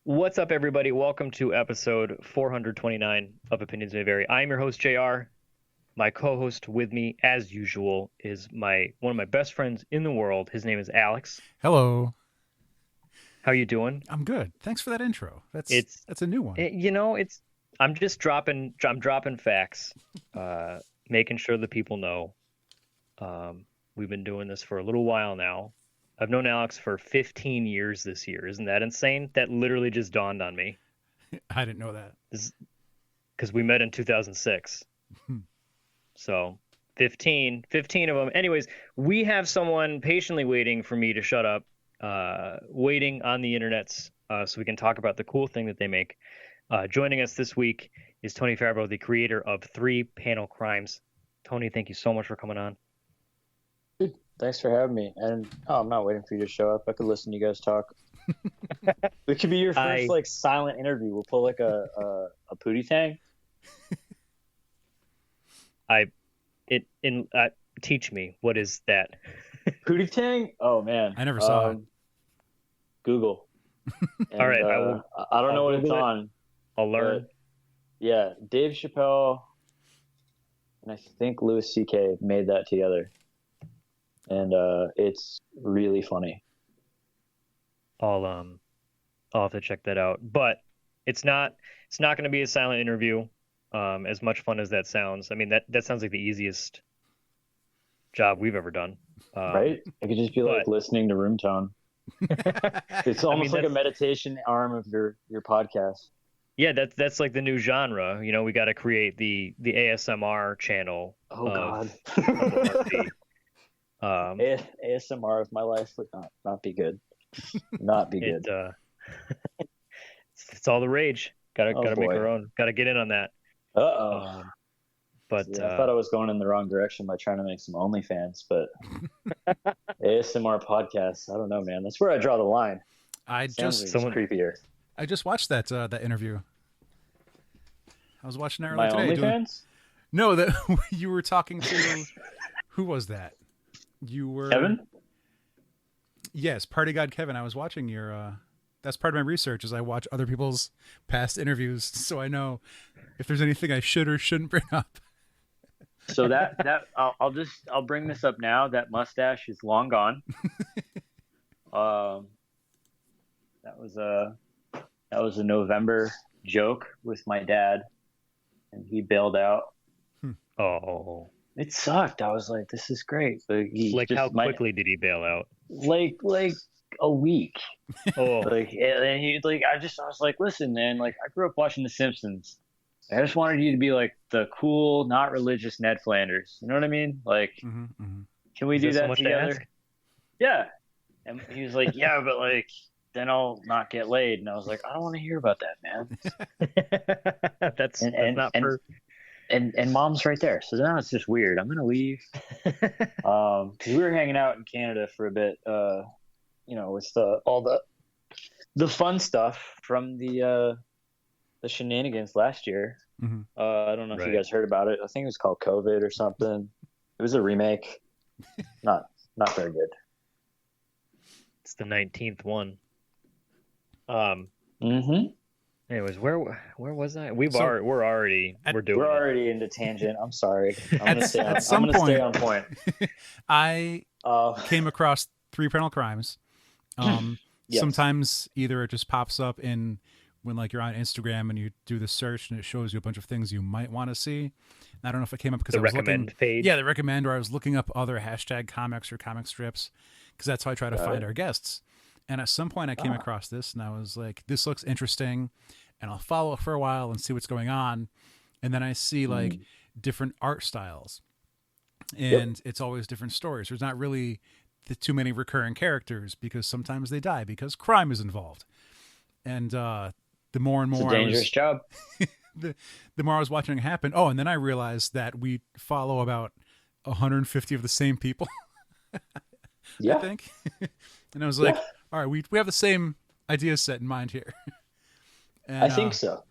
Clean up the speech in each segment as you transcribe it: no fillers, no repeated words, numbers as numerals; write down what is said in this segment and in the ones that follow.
What's up, everybody? Welcome to episode 429 of Opinions May Vary. I'm your host, JR. My co-host with me, as usual, is one of my best friends in the world. His name is Alex. Hello. How you doing? I'm good. Thanks for that intro. That's It's that's a new one. it's I'm dropping facts, making sure that people know. We've been doing this for a little while now. I've known Alex for 15 years this year. Isn't that insane? That literally just dawned on me. I didn't know that. This because we met in 2006. So 15 of them. Anyways, we have someone patiently waiting for me to shut up, waiting on the internets, so we can talk about the cool thing that they make. Joining us this week is Tony Fabro, the creator of Three Panel Crimes. Tony, thank you so much for coming on. Thanks for having me. And I'm not waiting for you to show up. I could listen to you guys talk. It could be your first silent interview. We'll pull like a pootie tang. Teach me, what is that? Pootie tang? Oh man, I never saw it. Google. And, all right, I don't know what it's Google it. on. I'll learn. Yeah, Dave Chappelle and I think Louis C.K. made that together, and it's really funny. I'll have to check that out. But it's not going to be a silent interview. As much fun as that sounds. I mean, that sounds like the easiest job we've ever done. Right? It could just be like listening to room tone. It's almost like a meditation arm of your podcast. Yeah, that's like the new genre. You know, we got to create the ASMR channel. Oh God. ASMR of my life would not be good. Not be good. It's all the rage. Gotta make our own. Gotta get in on that. But I thought I was going in the wrong direction by trying to make some OnlyFans, but ASMR podcasts, I don't know, man. That's where I draw the line. Creepier. I just watched that interview. I was watching that earlier today. OnlyFans? No, that you were talking to. Who was that? You were Kevin? Yes, Party God Kevin. I was watching your. That's part of my research, is I watch other people's past interviews, so I know if there's anything I should or shouldn't bring up. So I'll bring this up now. That mustache is long gone. That was a November joke with my dad, and he bailed out. Oh, it sucked. I was like, "This is great." But how quickly did he bail out? Like a week. Oh, and he I was like, "Listen, man. Like, I grew up watching The Simpsons. I just wanted you to be like the cool, not religious Ned Flanders. You know what I mean? Like, can we do that together?" Yeah. And he was like, "Yeah, but like, then I'll not get laid." And I was like, "I don't want to hear about that, man." that's not for. And Mom's right there, so now it's just weird. I'm gonna leave. Because we were hanging out in Canada for a bit. With all the fun stuff from the shenanigans last year. Mm-hmm. I don't know if you guys heard about it. I think it was called COVID or something. It was a remake. Not very good. It's the 19th one. Anyways, where was I? We're already into tangent. I'm sorry. I'm gonna stay on point. I came across Three Panel Crimes. Yes. Sometimes either it just pops up when like you're on Instagram and you do the search and it shows you a bunch of things you might want to see. And I don't know if it came up because I was recommend page. Yeah, the recommend, or I was looking up other hashtag comics or comic strips, because that's how I try to find our guests. And at some point I came across this and I was like, this looks interesting, and I'll follow it for a while and see what's going on. And then I see like different art styles, and it's always different stories. There's not really too many recurring characters, because sometimes they die because crime is involved. And the more and more, it's a dangerous job. the more I was watching it happen. Oh, and then I realized that we follow about 150 of the same people. Yeah. I think. And I was like, all right, we have the same idea set in mind here. And, I think so.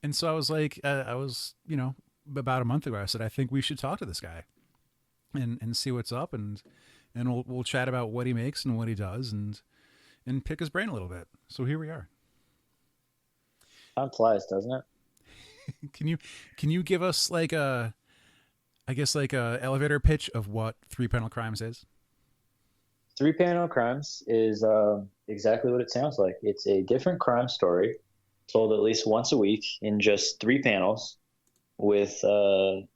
And so I was like, about a month ago, I said, I think we should talk to this guy and see what's up, and we'll chat about what he makes and what he does, and pick his brain a little bit. So here we are. Time flies, doesn't it? Can you give us like a elevator pitch of what Three Panel Crimes is? Three Panel Crimes is exactly what it sounds like. It's a different crime story told at least once a week in just 3 panels with no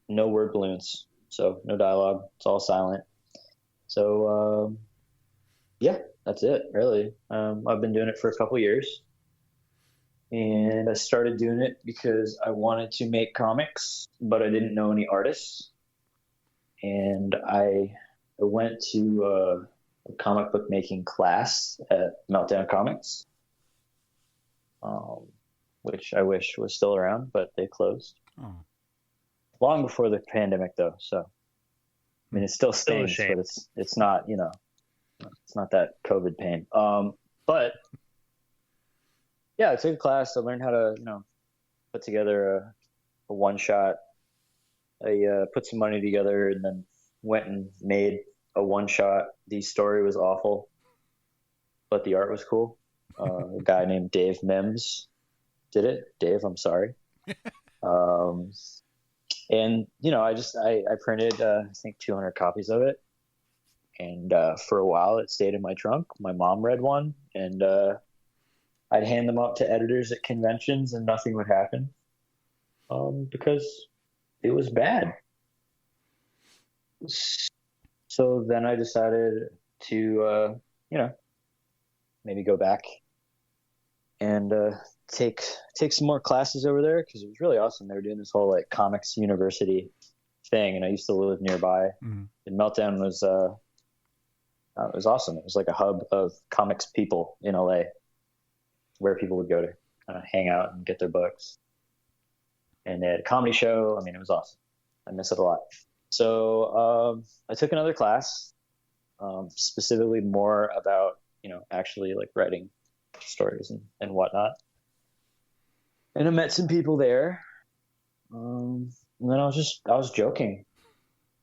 word balloons. So no dialogue. It's all silent. So yeah, that's it, really. I've been doing it for a couple years. And I started doing it because I wanted to make comics, but I didn't know any artists. And I went to a comic book making class at Meltdown Comics, which I wish was still around, but they closed. Oh. Long before the pandemic, though. So, I mean, it still stings, but it's not, it's not that COVID pain. But yeah, I took a class. I learned how to, put together a one shot. I put some money together and then went and made a one shot. The story was awful, but the art was cool. A guy named Dave Mims did it. Dave, I'm sorry. And I printed I think 200 copies of it, and for a while it stayed in my trunk. My mom read one, and I'd hand them up to editors at conventions, and nothing would happen because it was bad. So then I decided to, maybe go back and take some more classes over there, because it was really awesome. They were doing this whole like comics university thing, and I used to live nearby. Mm-hmm. And Meltdown was awesome. It was like a hub of comics people in LA, where people would go to kind of hang out and get their books. And they had a comedy show. I mean, it was awesome. I miss it a lot. So I took another class, specifically more about, actually like writing stories and whatnot. And I met some people there. And then I was joking.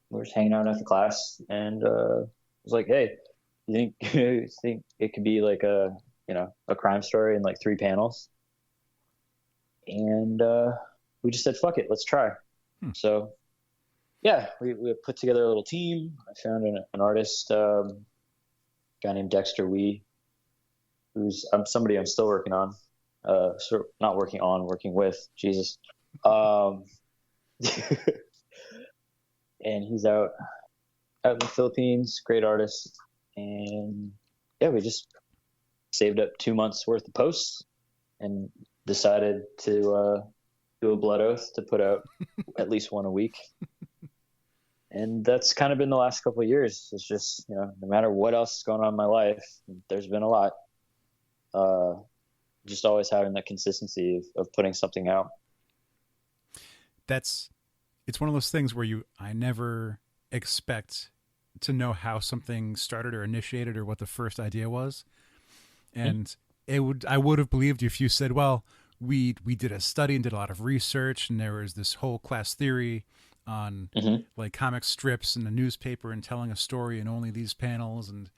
We were just hanging out after class, and I was like, hey, you think it could be like a crime story in like 3 panels? And we just said, fuck it, let's try. So yeah, we put together a little team. I found an artist, a guy named Dexter Wee, who's somebody I'm still working on. Not working on, working with, Jesus. And he's out in the Philippines, great artist. And yeah, we just saved up 2 months worth of posts and decided to do a blood oath to put out at least one a week. And that's kind of been the last couple of years. It's just, no matter what else is going on in my life, there's been a lot. Just always having that consistency of putting something out. It's one of those things where I never expect to know how something started or initiated or what the first idea was. And I would have believed you if you said, well, we did a study and did a lot of research, and there was this whole class theory on like comic strips in the newspaper and telling a story in only these panels. And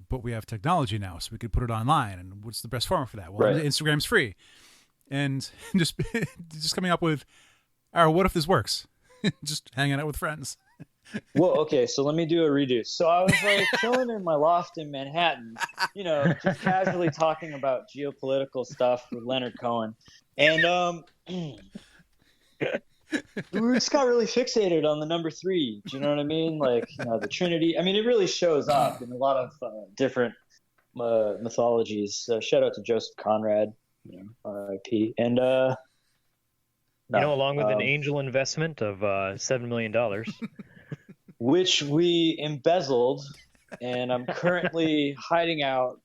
but we have technology now, so we could put it online. And what's the best format for that? Well, right. Instagram's free. And just coming up with, all right, what if this works? Just hanging out with friends. Well, okay, so let me do a redo. So I was like chilling in my loft in Manhattan, just casually talking about geopolitical stuff with Leonard Cohen. And we just got really fixated on the number 3. Do you know what I mean? Like, the Trinity. I mean, it really shows up in a lot of different mythologies. Shout out to Joseph Conrad, R.I.P. And along with an angel investment of $7 million, which we embezzled, and I'm currently hiding out.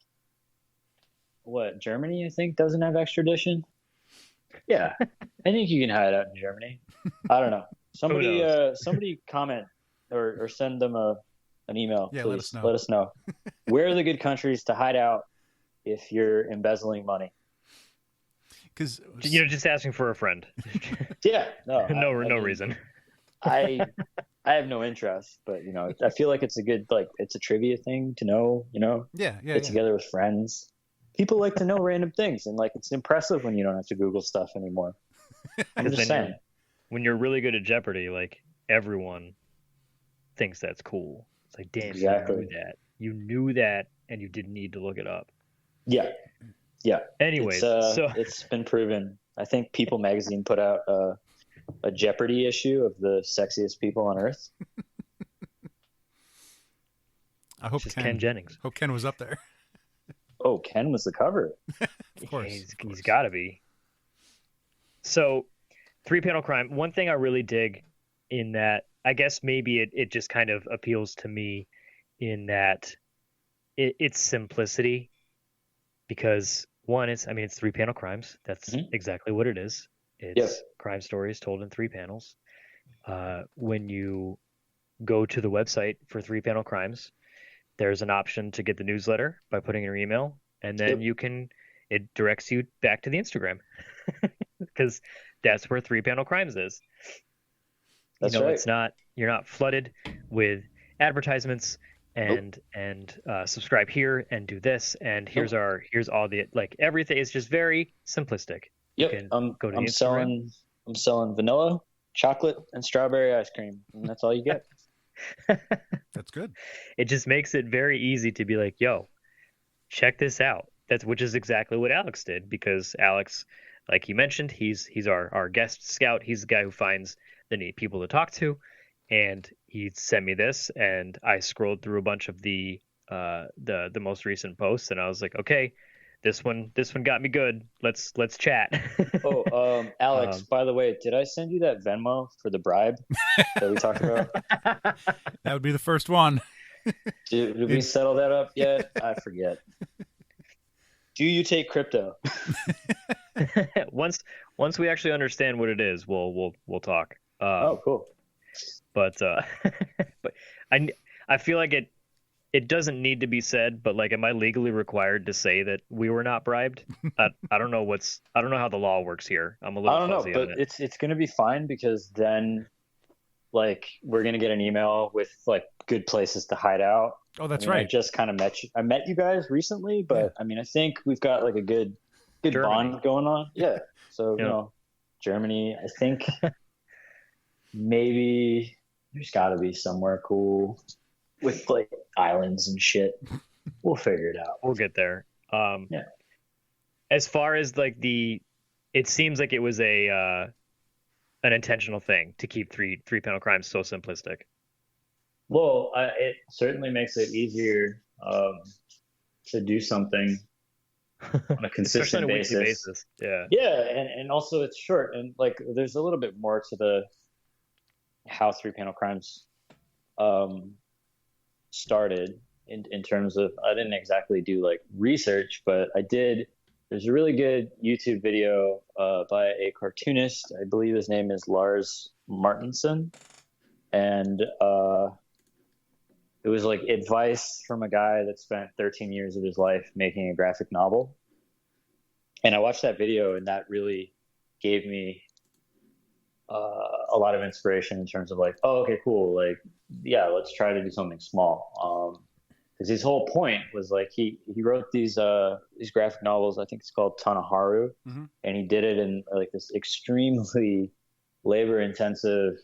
What, Germany? I think doesn't have extradition. Yeah, I think you can hide out in Germany. I don't know. Somebody comment or send them an email. Yeah, please. Let us know. Where are the good countries to hide out if you're embezzling money? Because just asking for a friend. Yeah, no reason. I have no interest, but I feel like it's a good it's a trivia thing to know. Yeah. Get together with friends. people like to know random things, and like it's impressive when you don't have to Google stuff anymore. I'm just saying. When you're really good at Jeopardy, like everyone thinks that's cool. It's like, damn, Exactly. you knew that, and you didn't need to look it up. Yeah. Anyways, it's been proven. I think People magazine put out a Jeopardy issue of the sexiest people on Earth. I hope Ken Jennings. Hope Ken was up there. Oh, Ken was the cover. Of course. He's got to be. So, 3-panel crime. One thing I really dig in that, I guess maybe it just kind of appeals to me in that it's simplicity, because one, it's 3-panel crimes. That's exactly what it is. It's crime stories told in 3 panels. When you go to the website for 3-panel crimes, there's an option to get the newsletter by putting in your email, and then it directs you back to the Instagram, because that's where 3-panel crimes is. That's right. It's not, you're not flooded with advertisements and subscribe here and do this, and here's all the, like, everything is just very simplistic. Yep. I'm selling vanilla, chocolate, and strawberry ice cream, and that's all you get. That's good. It just makes it very easy to be like, yo, check this out. Which is exactly what Alex did, because Alex, like he mentioned, he's our guest scout. He's the guy who finds the neat people to talk to, and he sent me this, and I scrolled through a bunch of the most recent posts, and I was like, okay, this one got me good. Let's chat. Alex, by the way, did I send you that Venmo for the bribe that we talked about? That would be the first one. Did we settle that up yet? I forget. Do you take crypto? Once we actually understand what it is, we'll talk. Cool. But but I feel like it doesn't need to be said, but like, am I legally required to say that we were not bribed? I don't know how the law works here. I'm a little fuzzy on it. But it's going to be fine, because then, like, we're going to get an email with like good places to hide out. Oh, that's right. I just kind of met you guys recently, but I think we've got like a good bond going on. Yeah. So, Germany, I think maybe there's got to be somewhere cool with like islands and shit. We'll figure it out. We'll get there. As far as like it seems like it was an intentional thing to keep 3-panel crimes so simplistic. Well, it certainly makes it easier to do something on a consistent basis. Yeah. Yeah, and also it's short, and like there's a little bit more to how 3-panel crimes started in terms of, I didn't exactly do like research, but I did. There's a really good YouTube video by a cartoonist. I believe his name is Lars Martinson, and it was like advice from a guy that spent 13 years of his life making a graphic novel. And I watched that video, and that really gave me a lot of inspiration in terms of like, oh, okay, cool. Like, yeah, let's try to do something small. Because his whole point was like, he wrote these graphic novels. I think it's called Tanaharu, and he did it in like this extremely labor-intensive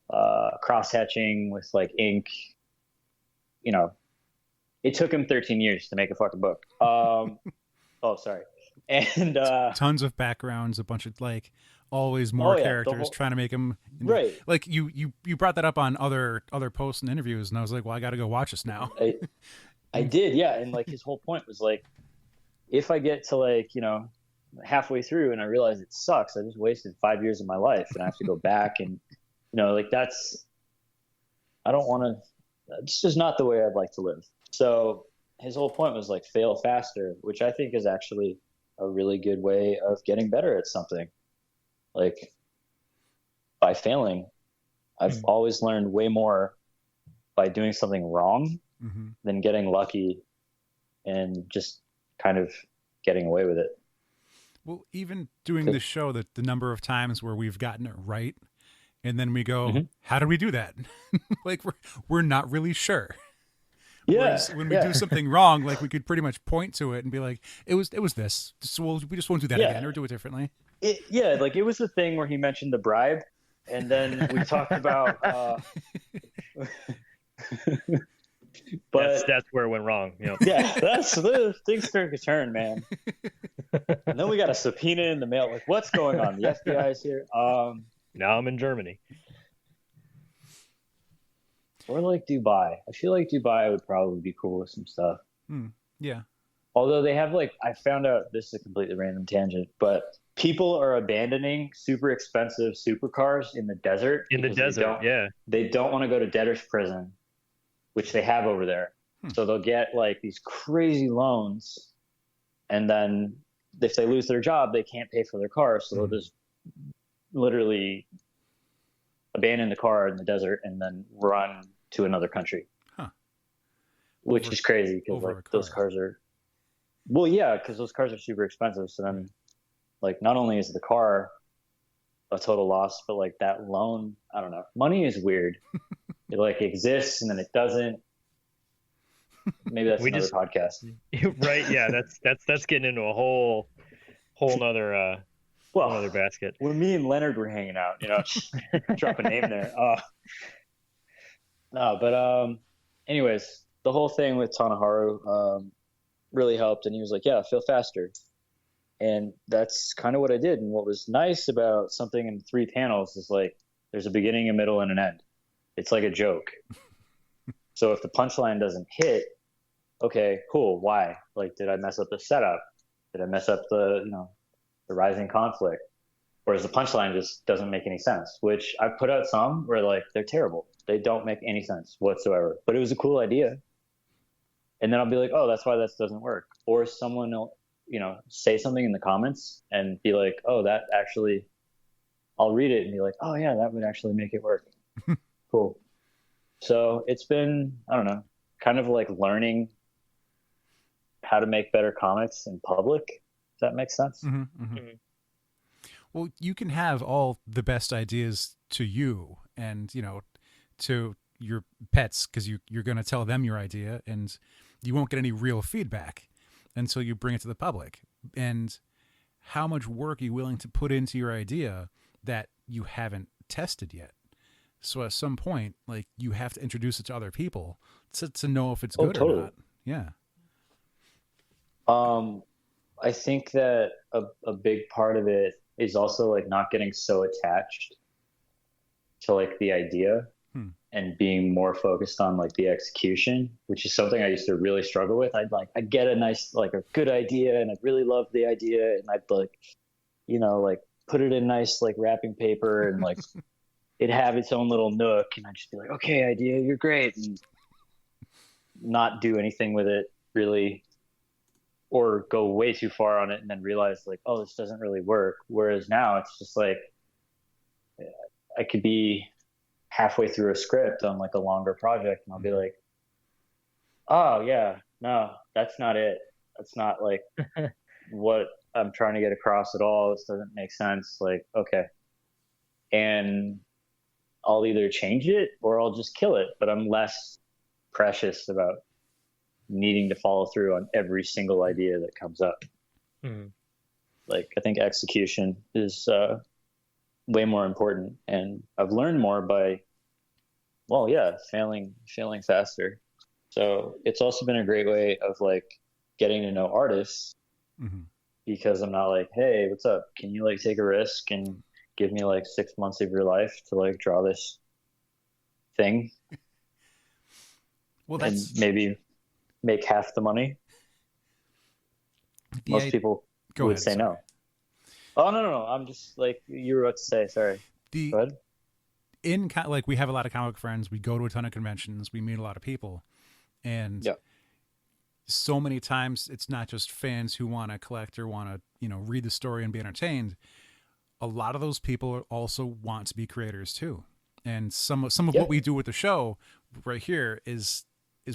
cross-hatching with like ink. It took him 13 years to make a fucking book. Sorry. And tons of backgrounds, a bunch of like always more characters, trying to make them right. Like you brought that up on other posts and interviews, and I was like, well, I got to go watch this now. I did, yeah. And like his whole point was like, if I get to like halfway through and I realize it sucks, I just wasted 5 years of my life, and I have to go back and like I don't want to. It's just not the way I'd like to live. So his whole point was like fail faster, which I think is actually a really good way of getting better at something. Like, by failing, I've always learned way more by doing something wrong than getting lucky and just kind of getting away with it. Well, even doing this show, that the number of times where we've gotten it right, and then we go, how do we do that? Like, we're not really sure. Whereas when we do something wrong, like we could pretty much point to it and be like, it was this. So we just won't do that again or do it differently. Like it was the thing where he mentioned the bribe, and then we talked about. But that's where it went wrong. That's the things took a turn, man. And then we got a subpoena in the mail. Like, what's going on? The FBI is here. Now I'm in Germany. Or like Dubai. I feel like Dubai would probably be cool with some stuff. Yeah. Although they have I found out, this is a completely random tangent, but people are abandoning super expensive supercars in the desert. In the desert, They don't want to go to debtor's prison, which they have over there. So they'll get like these crazy loans, and then if they lose their job, they can't pay for their car. So they'll just literally abandon the car in the desert and then run to another country. Which is crazy because like those cars are, because those cars are super expensive. So then like not only is the car a total loss, but like that loan, I don't know. Money is weird. It like exists and then it doesn't. Maybe that's another podcast. Right. Yeah. That's getting into a whole nother another basket. When me and Leonard were hanging out, drop a name there. Anyways, the whole thing with Tanaharu really helped, and he was like, "Yeah, feel faster," and that's kind of what I did. And what was nice about something in 3 panels is like there's a beginning, a middle, and an end. It's like a joke. So if the punchline doesn't hit, okay, cool. Why? Like, did I mess up the setup? Did I mess up the rising conflict? Or is the punchline just doesn't make any sense? Which I've put out some where like they're terrible. They don't make any sense whatsoever. But it was a cool idea. And then I'll be like, oh, that's why this doesn't work. Or someone will, say something in the comments and be like, oh, that actually, I'll read it and be like, oh yeah, that would actually make it work. Cool. So it's been, I don't know, kind of like learning how to make better comics in public. Does that make sense? Well, you can have all the best ideas to you and, to your pets because you're going to tell them your idea and you won't get any real feedback until you bring it to the public. And how much work are you willing to put into your idea that you haven't tested yet? So at some point, like, you have to introduce it to other people to know if it's good or not. Yeah. I think that a big part of it is also like not getting so attached to like the idea and being more focused on like the execution, which is something I used to really struggle with. I'd get a nice, like a good idea and I'd really love the idea and I'd like, like put it in nice like wrapping paper and like it'd have its own little nook and I'd just be like, okay, idea, you're great. And not do anything with it really, or go way too far on it and then realize like, oh, this doesn't really work. Whereas now it's just like, I could be halfway through a script on like a longer project and I'll be like, oh yeah, no, that's not it. That's not like what I'm trying to get across at all. This doesn't make sense. Like, okay. And I'll either change it or I'll just kill it, but I'm less precious about needing to follow through on every single idea that comes up. Like, I think execution is way more important, and I've learned more by, failing faster. So it's also been a great way of like getting to know artists because I'm not like, hey, what's up? Can you like take a risk and give me like 6 months of your life to like draw this thing? Well, that's and maybe make half the money. Most people would say no. Oh, no. I'm just like, you were about to say, sorry. Go ahead. Like, we have a lot of comic friends. We go to a ton of conventions. We meet a lot of people. And so many times it's not just fans who want to collect or want to, read the story and be entertained. A lot of those people also want to be creators too. And some of what we do with the show right here is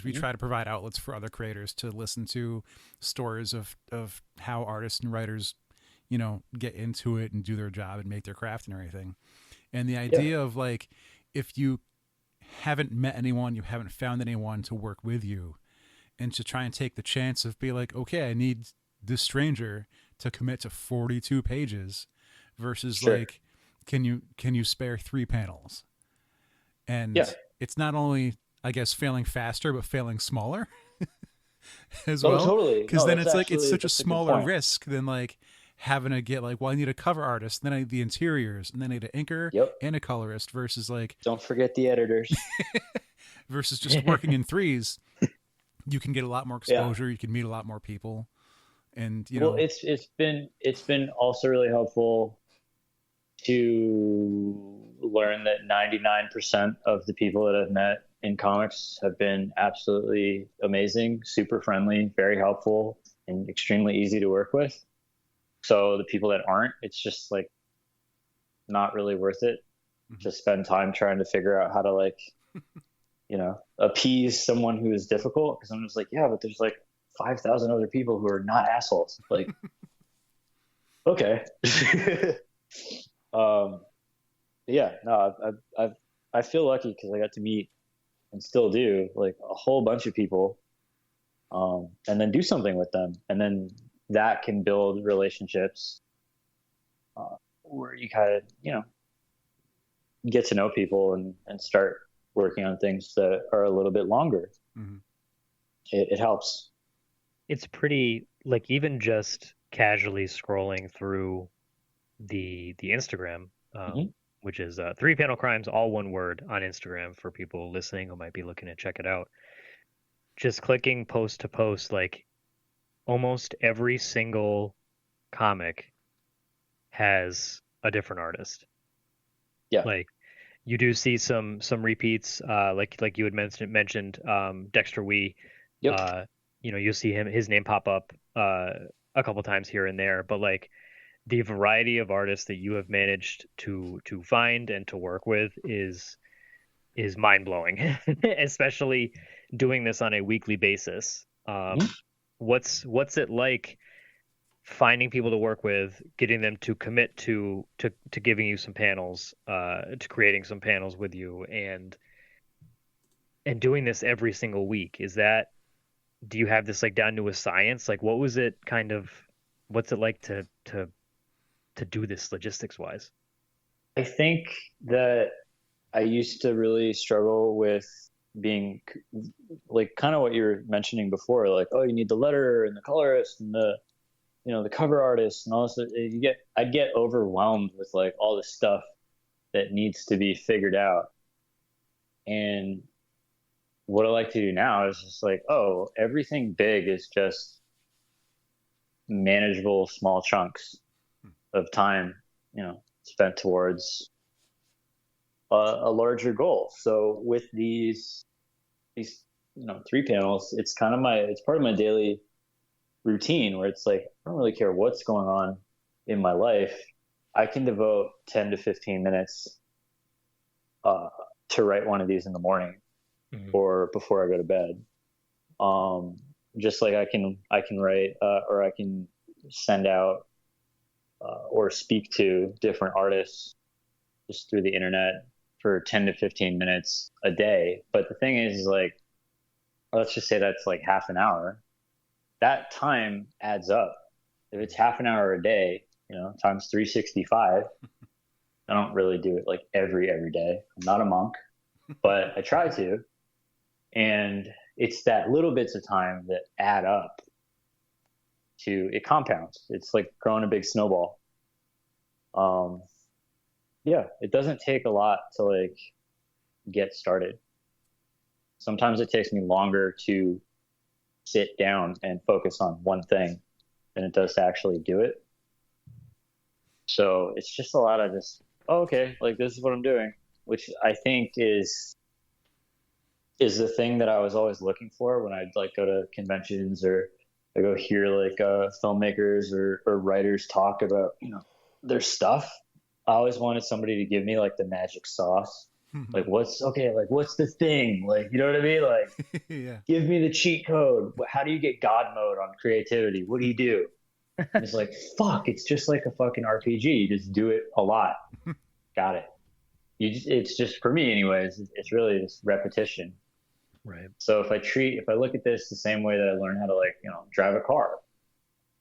we try to provide outlets for other creators to listen to stories of how artists and writers, get into it and do their job and make their craft and everything. And the idea of like, if you haven't met anyone, you haven't found anyone to work with you, and to try and take the chance of be like, okay, I need this stranger to commit to 42 pages versus Sure. like, can you spare 3 panels? And Yeah. it's not only, I guess, failing faster, but failing smaller as Oh, well. totally. Because No, then that's it's like, it's actually, such a that's a good smaller point. risk than like having to get like, well, I need a cover artist, and then I need the interiors, and then I need an inker Yep. and a colorist versus like, Don't forget the editors. versus just working in threes. You can get a lot more Yeah. exposure. You can meet a lot more people. And, you Well, know, it's been also really helpful to learn that 99% of the people that I've met in comics have been absolutely amazing, super friendly, very helpful, and extremely easy to work with. So the people that aren't, it's just like not really worth it to spend time trying to figure out how to like, appease someone who is difficult. Because I'm just like, yeah, but there's like 5,000 other people who are not assholes. Like, okay. Yeah, no, I feel lucky because I got to meet and still do like a whole bunch of people, and then do something with them, and then that can build relationships, where you kind of get to know people and start working on things that are a little bit longer. mm-hmm. It helps. It's pretty, like, even just casually scrolling through the Instagram, Mm-hmm. which is 3 Panel Crimes, all one word, on Instagram for people listening who might be looking to check it out. Just clicking post to post, like almost every single comic has a different artist. Yeah. Like you do see some repeats, like you had mentioned Dexter Wee. Yep. You'll see his name pop up a couple times here and there, but like the variety of artists that you have managed to find and to work with is mind blowing, especially doing this on a weekly basis. Mm-hmm. What's it like finding people to work with, getting them to commit to giving you some panels, to creating some panels with you, and doing this every single week? Do you have this like down to a science? Like, what's it like to do this logistics wise? I think that I used to really struggle with being like kind of what you were mentioning before, like, oh, you need the letterer and the colorist and the cover artist and all this. I'd get overwhelmed with like all this stuff that needs to be figured out. And what I like to do now is just like, oh, everything big is just manageable small chunks of time, spent towards a larger goal. So with these 3 panels, it's part of my daily routine where it's like, I don't really care what's going on in my life. I can devote 10 to 15 minutes to write one of these in the morning, mm-hmm. or before I go to bed. Just like I can write, or I can send out, or speak to different artists just through the internet for 10 to 15 minutes a day. But the thing is like, let's just say that's like half an hour. That time adds up. If it's half an hour a day, times 365, I don't really do it like every day. I'm not a monk, but I try to. And it's that little bits of time that add up to, it compounds. It's like growing a big snowball. Yeah, it doesn't take a lot to like get started. Sometimes it takes me longer to sit down and focus on one thing than it does to actually do it. So it's just a lot of just, oh, okay, like this is what I'm doing, which I think is the thing that I was always looking for when I'd like go to conventions or I go hear like filmmakers or writers talk about their stuff. I always wanted somebody to give me like the magic sauce. Like what's the thing? Like, you know what I mean? Like, yeah. Give me the cheat code. How do you get God mode on creativity? What do you do? And it's like, fuck, it's just like a fucking RPG. You just do it a lot. Got it. It's just, for me anyways, it's really just repetition. Right. So if I look at this the same way that I learned how to, like, drive a car,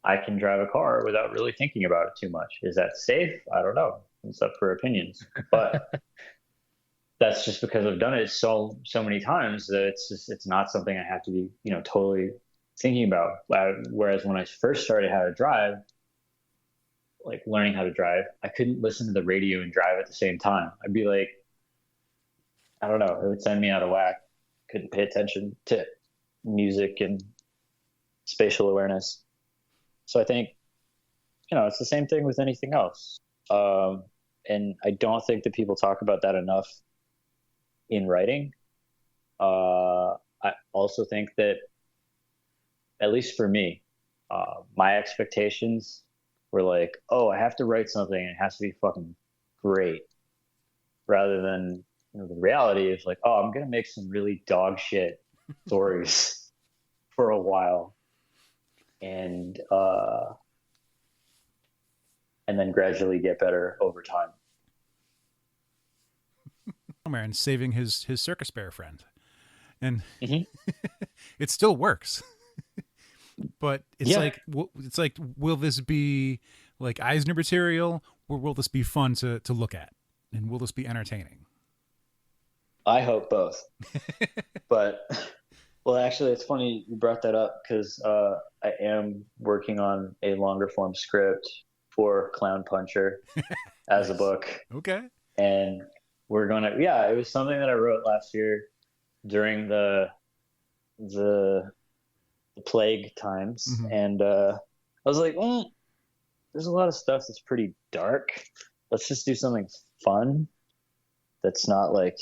I can drive a car without really thinking about it too much. Is that safe? I don't know. It's up for opinions. But that's just because I've done it so many times that it's not something I have to be, totally thinking about. Whereas when I first started how to drive, like learning how to drive, I couldn't listen to the radio and drive at the same time. I'd be like, I don't know, it would send me out of whack. Couldn't pay attention to music and spatial awareness. So I think, it's the same thing with anything else. And I don't think that people talk about that enough in writing. I also think that, at least for me, my expectations were like, oh, I have to write something and it has to be fucking great, rather than, the reality is like, oh, I'm going to make some really dog shit stories for a while. And then gradually get better over time. And saving his circus bear friend. And Mm-hmm. it still works. But it's like, will this be like Eisner material, or will this be fun to look at? And will this be entertaining? I hope both. But, well, actually, it's funny you brought that up, because I am working on a longer form script for Clown Puncher as a book. Okay. And we're going to, it was something that I wrote last year during the plague times. Mm-hmm. And I was like, there's a lot of stuff that's pretty dark. Let's just do something fun that's not like,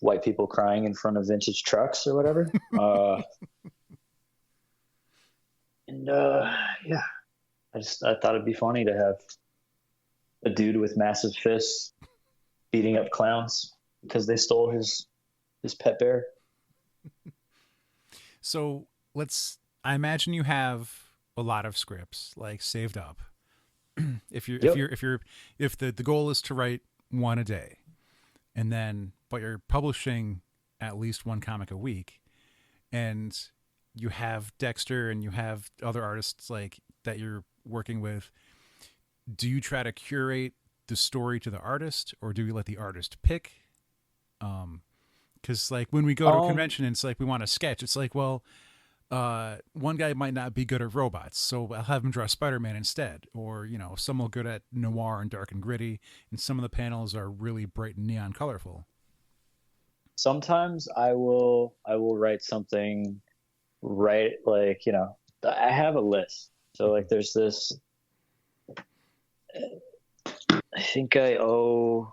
white people crying in front of vintage trucks or whatever. I thought it'd be funny to have a dude with massive fists beating up clowns because they stole his pet bear. So I imagine you have a lot of scripts like saved up. If the goal is to write one a day, but you're publishing at least one comic a week, and you have Dexter and you have other artists like that you're working with, do you try to curate the story to the artist, or do you let the artist pick? Because like when we go to a convention and it's like we want a sketch, it's like, well, one guy might not be good at robots, so I'll have him draw Spider-Man instead. Or, some are good at noir and dark and gritty, and some of the panels are really bright and neon colorful. Sometimes I will write something, right? Like, I have a list. So like there's this, I think I owe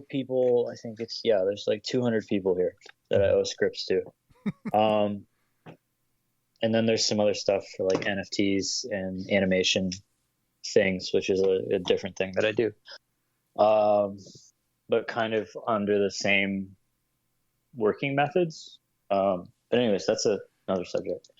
people, I think it's, there's like 200 people here that I owe scripts to. And then there's some other stuff for like NFTs and animation things, which is a different thing that I do. But kind of under the same working methods. But anyways, that's another subject.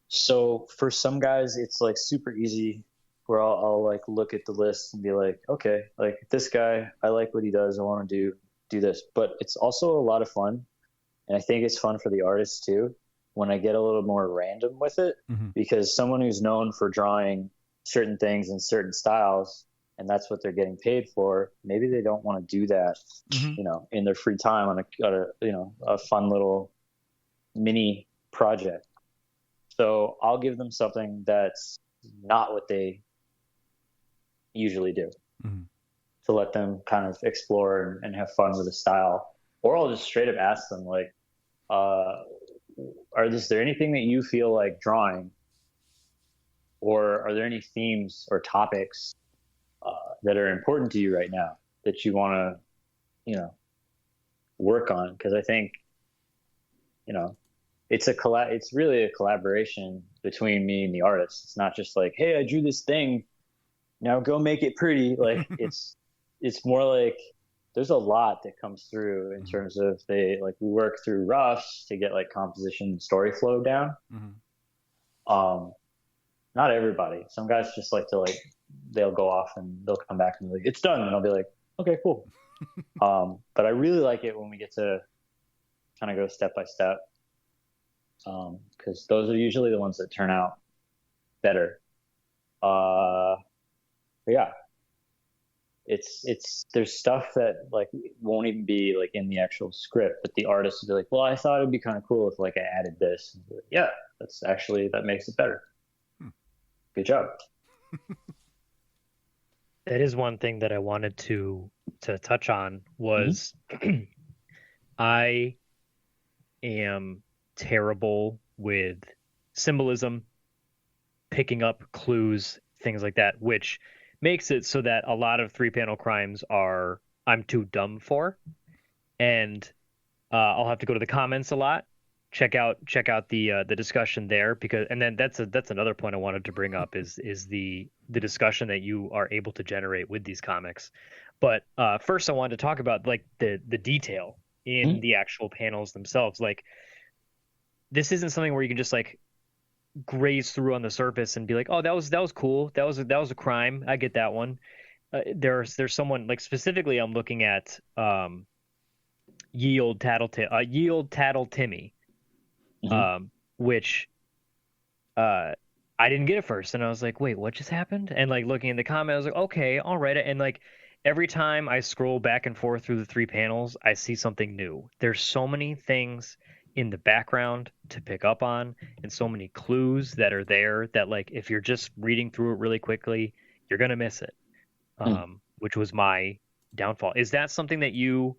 So for some guys, it's like super easy where I'll like look at the list and be like, okay, like this guy, I like what he does. I want to do this, but it's also a lot of fun. And I think it's fun for the artists too, when I get a little more random with it, mm-hmm. because someone who's known for drawing certain things in certain styles, and that's what they're getting paid for, maybe they don't want to do that, mm-hmm. In their free time on a fun little mini project. So I'll give them something that's not what they usually do, mm-hmm. to let them kind of explore and have fun with the style. Or I'll just straight up ask them, like, is there anything that you feel like drawing? Or are there any themes or topics that are important to you right now that you want to, work on? Because I think, it's really a collaboration between me and the artist. It's not just like, hey, I drew this thing, now go make it pretty. Like it's more like there's a lot that comes through in mm-hmm. terms of we work through roughs to get like composition and story flow down. Mm-hmm. Not everybody. Some guys just like to they'll go off and they'll come back and be like, it's done. And I'll be like, Okay, cool. But I really like it when we get to kind of go step by step, because those are usually the ones that turn out better. But yeah, it's there's stuff that like won't even be like in the actual script, but the artist will be like, well, I thought it'd be kind of cool if like I added this. Like, yeah, that makes it better. Good job. That is one thing that I wanted to touch on was I am terrible with symbolism, picking up clues, things like that, which makes it so that a lot of 3-panel crimes are I'm too dumb for, and I'll have to go to the comments a lot, check out the discussion there, because and then that's another point I wanted to bring up is the discussion that you are able to generate with these comics. But first I wanted to talk about like the detail in the actual panels themselves. Like this isn't something where you can just like graze through on the surface and be like, oh, that was cool, that was a crime, I get that one. There's someone like specifically I'm looking at Ye Old Tattle Timmy, which I didn't get at first, and I was like, wait, what just happened? And like looking in the comment, I was like, okay, all right. And like every time I scroll back and forth through the 3 panels, I see something new. There's so many things in the background to pick up on, and so many clues that are there that like if you're just reading through it really quickly, you're gonna miss it. Which was my downfall. Is that something that you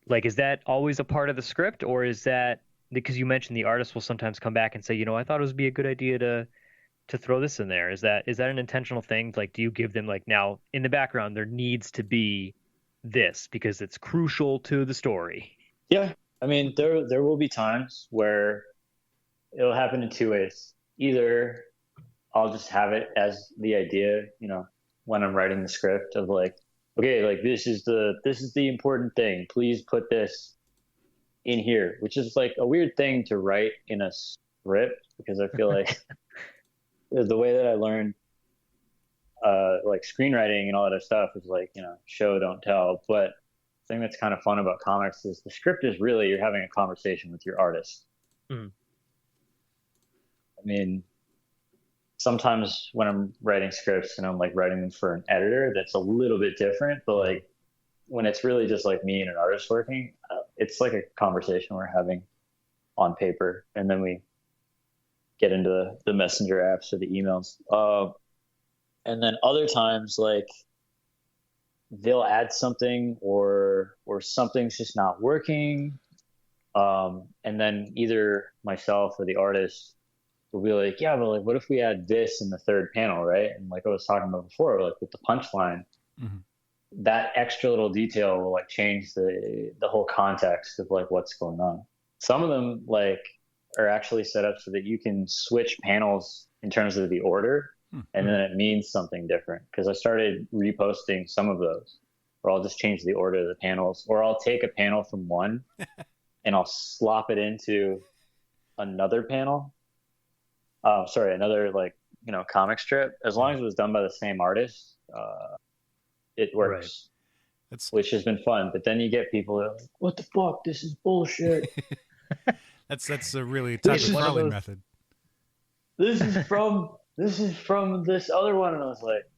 like? Is that always a part of the script, or is that because you mentioned the artist will sometimes come back and say, I thought it would be a good idea to throw this in there? Is that an intentional thing? Like, do you give them like now in the background there needs to be this because it's crucial to the story? Yeah, I mean there will be times where it'll happen in two ways. Either I'll just have it as the idea, when I'm writing the script of like, okay, like this is the important thing. Please put this in here, which is like a weird thing to write in a script because I feel like the way that I learned like screenwriting and all that other stuff is like, show don't tell. But the thing that's kind of fun about comics is the script is really you're having a conversation with your artist. I mean, sometimes when I'm writing scripts and I'm like writing them for an editor, that's a little bit different. But like when it's really just like me and an artist working, it's like a conversation we're having on paper, and then we get into the messenger apps or the emails. And then other times, like they'll add something or something's just not working, and then either myself or the artist will be like, yeah, but like, what if we add this in the third panel, right? And like I was talking about before, like with the punchline, that extra little detail will like change the whole context of like what's going on. Some of them like are actually set up so that you can switch panels in terms of the order, and then it means something different. Because I started reposting some of those, or I'll just change the order of the panels, or I'll take a panel from one and I'll slop it into another panel. Another like comic strip. As long as it was done by the same artist, it works. Right. Which has been fun. But then you get people that are like, "What the fuck? This is bullshit." That's a really Todd McFarlane method. This is from this other one, and I was like,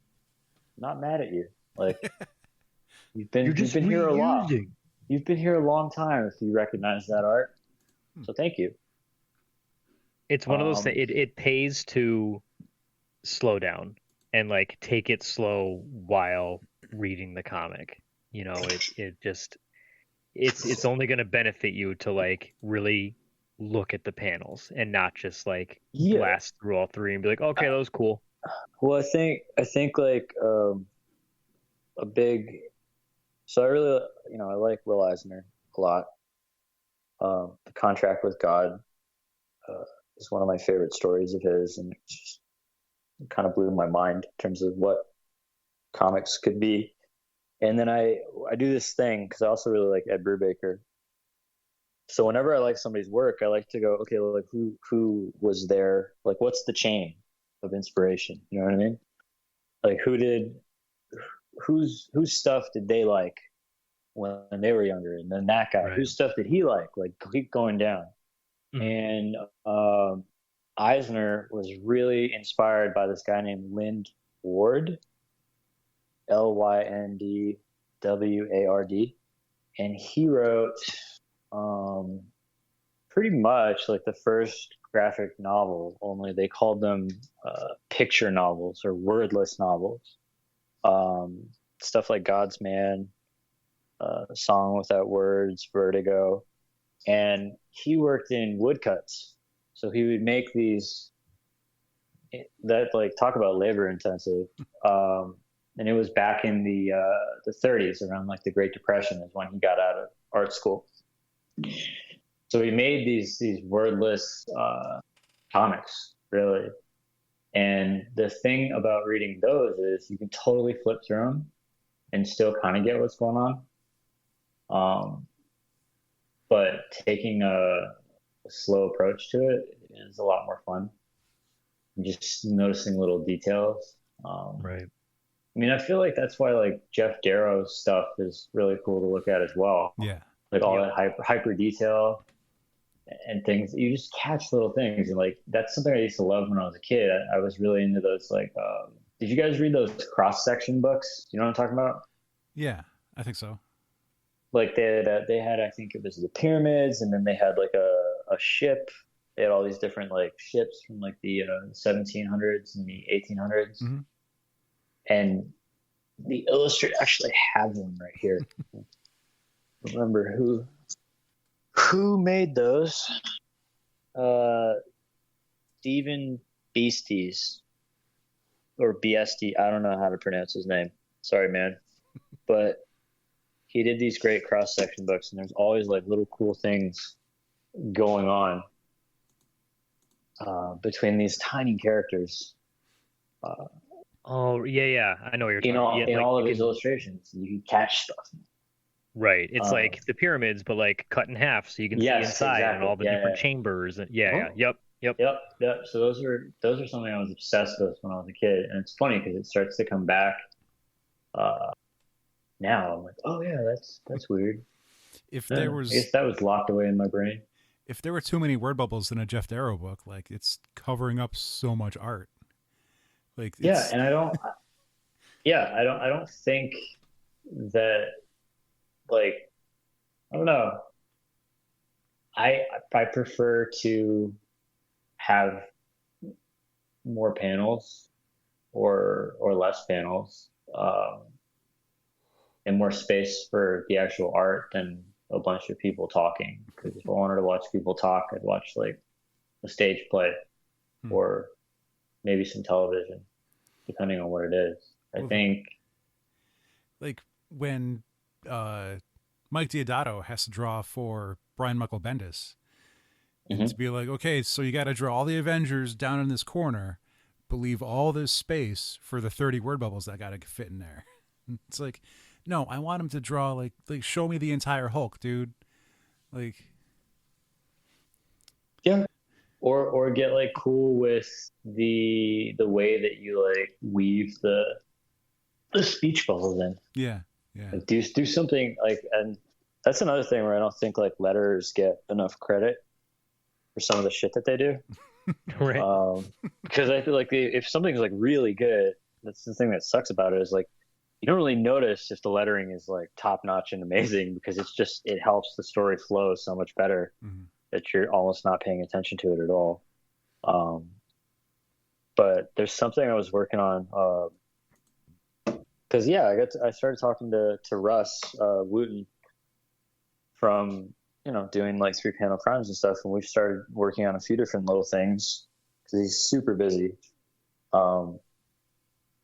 "Not mad at you. Like, you've been here a lot. You've been here a long time. If you recognize that art, so thank you." It's one of those things. It pays to slow down and like take it slow while reading the comic. It's only going to benefit you to like really look at the panels and not just like blast through all three and be like, okay, that was cool. Well, I think like a big. So I really I like Will Eisner a lot. The Contract with God. Is one of my favorite stories of his, and it kind of blew my mind in terms of what comics could be. And then I do this thing because I also really like Ed Brubaker. So whenever I like somebody's work, I like to go, okay, well, like who was there? Like, what's the chain of inspiration? You know what I mean? Like, whose stuff did they like when they were younger, and then that guy, whose stuff did he like keep going down. And Eisner was really inspired by this guy named Lynd Ward, Lyndward, and he wrote pretty much like the first graphic novel, only they called them picture novels or wordless novels. Stuff like God's Man, Song Without Words, Vertigo. And he worked in woodcuts. So he would make these that like talk about labor intensive. And it was back in the 30s, around like the Great Depression is when he got out of art school. So he made these wordless comics, really. And the thing about reading those is you can totally flip through them and still kind of get what's going on. But taking a slow approach to it is a lot more fun. Just noticing little details. Right. I mean, I feel like that's why like Jeff Darrow's stuff is really cool to look at as well. Yeah. Like all that hyper detail and things. You just catch little things. And like, that's something I used to love when I was a kid. I was really into those, like, did you guys read those cross-section books? You know what I'm talking about? Yeah, I think so. Like they had, I think it was the pyramids, and then they had like a ship. They had all these different like ships from like the 1700s and the 1800s. Mm-hmm. And the illustrator, actually have one right here. Remember who made those? Stephen Beasties or BSD. I don't know how to pronounce his name. Sorry, man. But he did these great cross-section books, and there's always like little cool things going on between these tiny characters. Oh yeah, I know what you're talking about. In all of his illustrations, you can catch stuff. Right, it's like the pyramids, but like cut in half, so you can see inside and all the different chambers. And yep. So those are something I was obsessed with when I was a kid, and it's funny because it starts to come back. Now I'm like, oh yeah, that's weird. If there was, I guess that was locked away in my brain. If there were too many word bubbles in a Jeff Darrow book, like it's covering up so much art. Like and I don't think that, like, I don't know. I prefer to have more panels or less panels, and more space for the actual art than a bunch of people talking. Because if I wanted to watch people talk, I'd watch like a stage play or maybe some television, depending on what it is. I think, like when Mike Deodato has to draw for Brian Michael Bendis, and to be like, okay, so you got to draw all the Avengers down in this corner, but leave all this space for the 30 word bubbles that got to fit in there. It's like, no, I want him to draw like show me the entire Hulk, dude. Like, yeah. Or get like cool with the way that you like weave the speech bubbles in. Yeah. Like do something like, and that's another thing where I don't think like letters get enough credit for some of the shit that they do. Right. Because I feel like if something's like really good, that's the thing that sucks about it, is like you don't really notice if the lettering is like top notch and amazing, because it helps the story flow so much better. That you're almost not paying attention to it at all. But there's something I was working on, because I started talking to Russ Wooten from doing like 3-panel crimes and stuff, and we've started working on a few different little things because he's super busy. There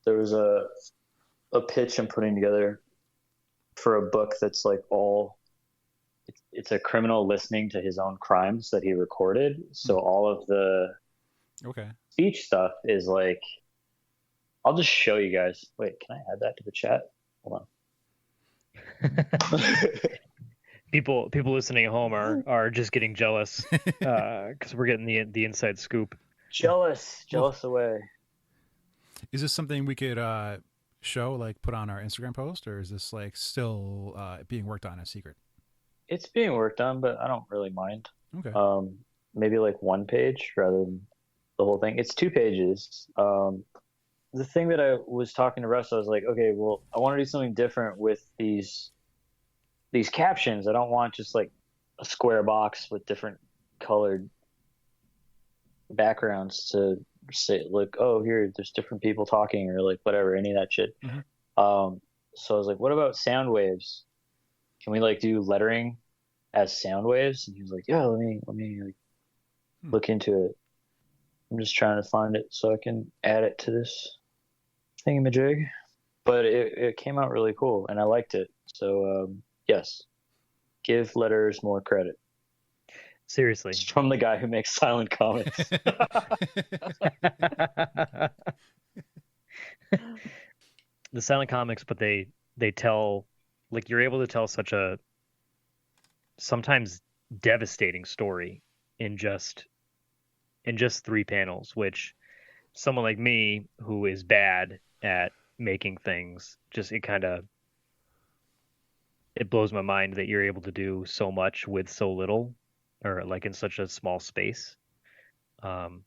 was a pitch I'm putting together for a book that's like it's a criminal listening to his own crimes that he recorded. So all of the speech stuff is like, I'll just show you guys. Wait, can I add that to the chat? Hold on. People listening at home are just getting jealous because we're getting the inside scoop. Jealous away. Is this something we could show, like put on our Instagram post, or is this like still being worked on in secret? It's being worked on, but I don't really mind. Okay. Maybe like one page rather than the whole thing. It's 2 pages. The thing that I was talking to Russ, I was like, okay, well, I want to do something different with these captions. I don't want just like a square box with different colored backgrounds to say like, oh, here there's different people talking or like whatever, any of that shit. Mm-hmm. So I was like, what about sound waves? Can we like do lettering as sound waves? And he was like, yeah, let me like look into it. I'm just trying to find it so I can add it to this thingamajig. But it came out really cool and I liked it. So yes, give letters more credit. Seriously. It's from the guy who makes silent comics. The silent comics, but they tell, like, you're able to tell such a sometimes devastating story in just 3 panels, which someone like me who is bad at making things, just it blows my mind that you're able to do so much with so little, or like in such a small space. And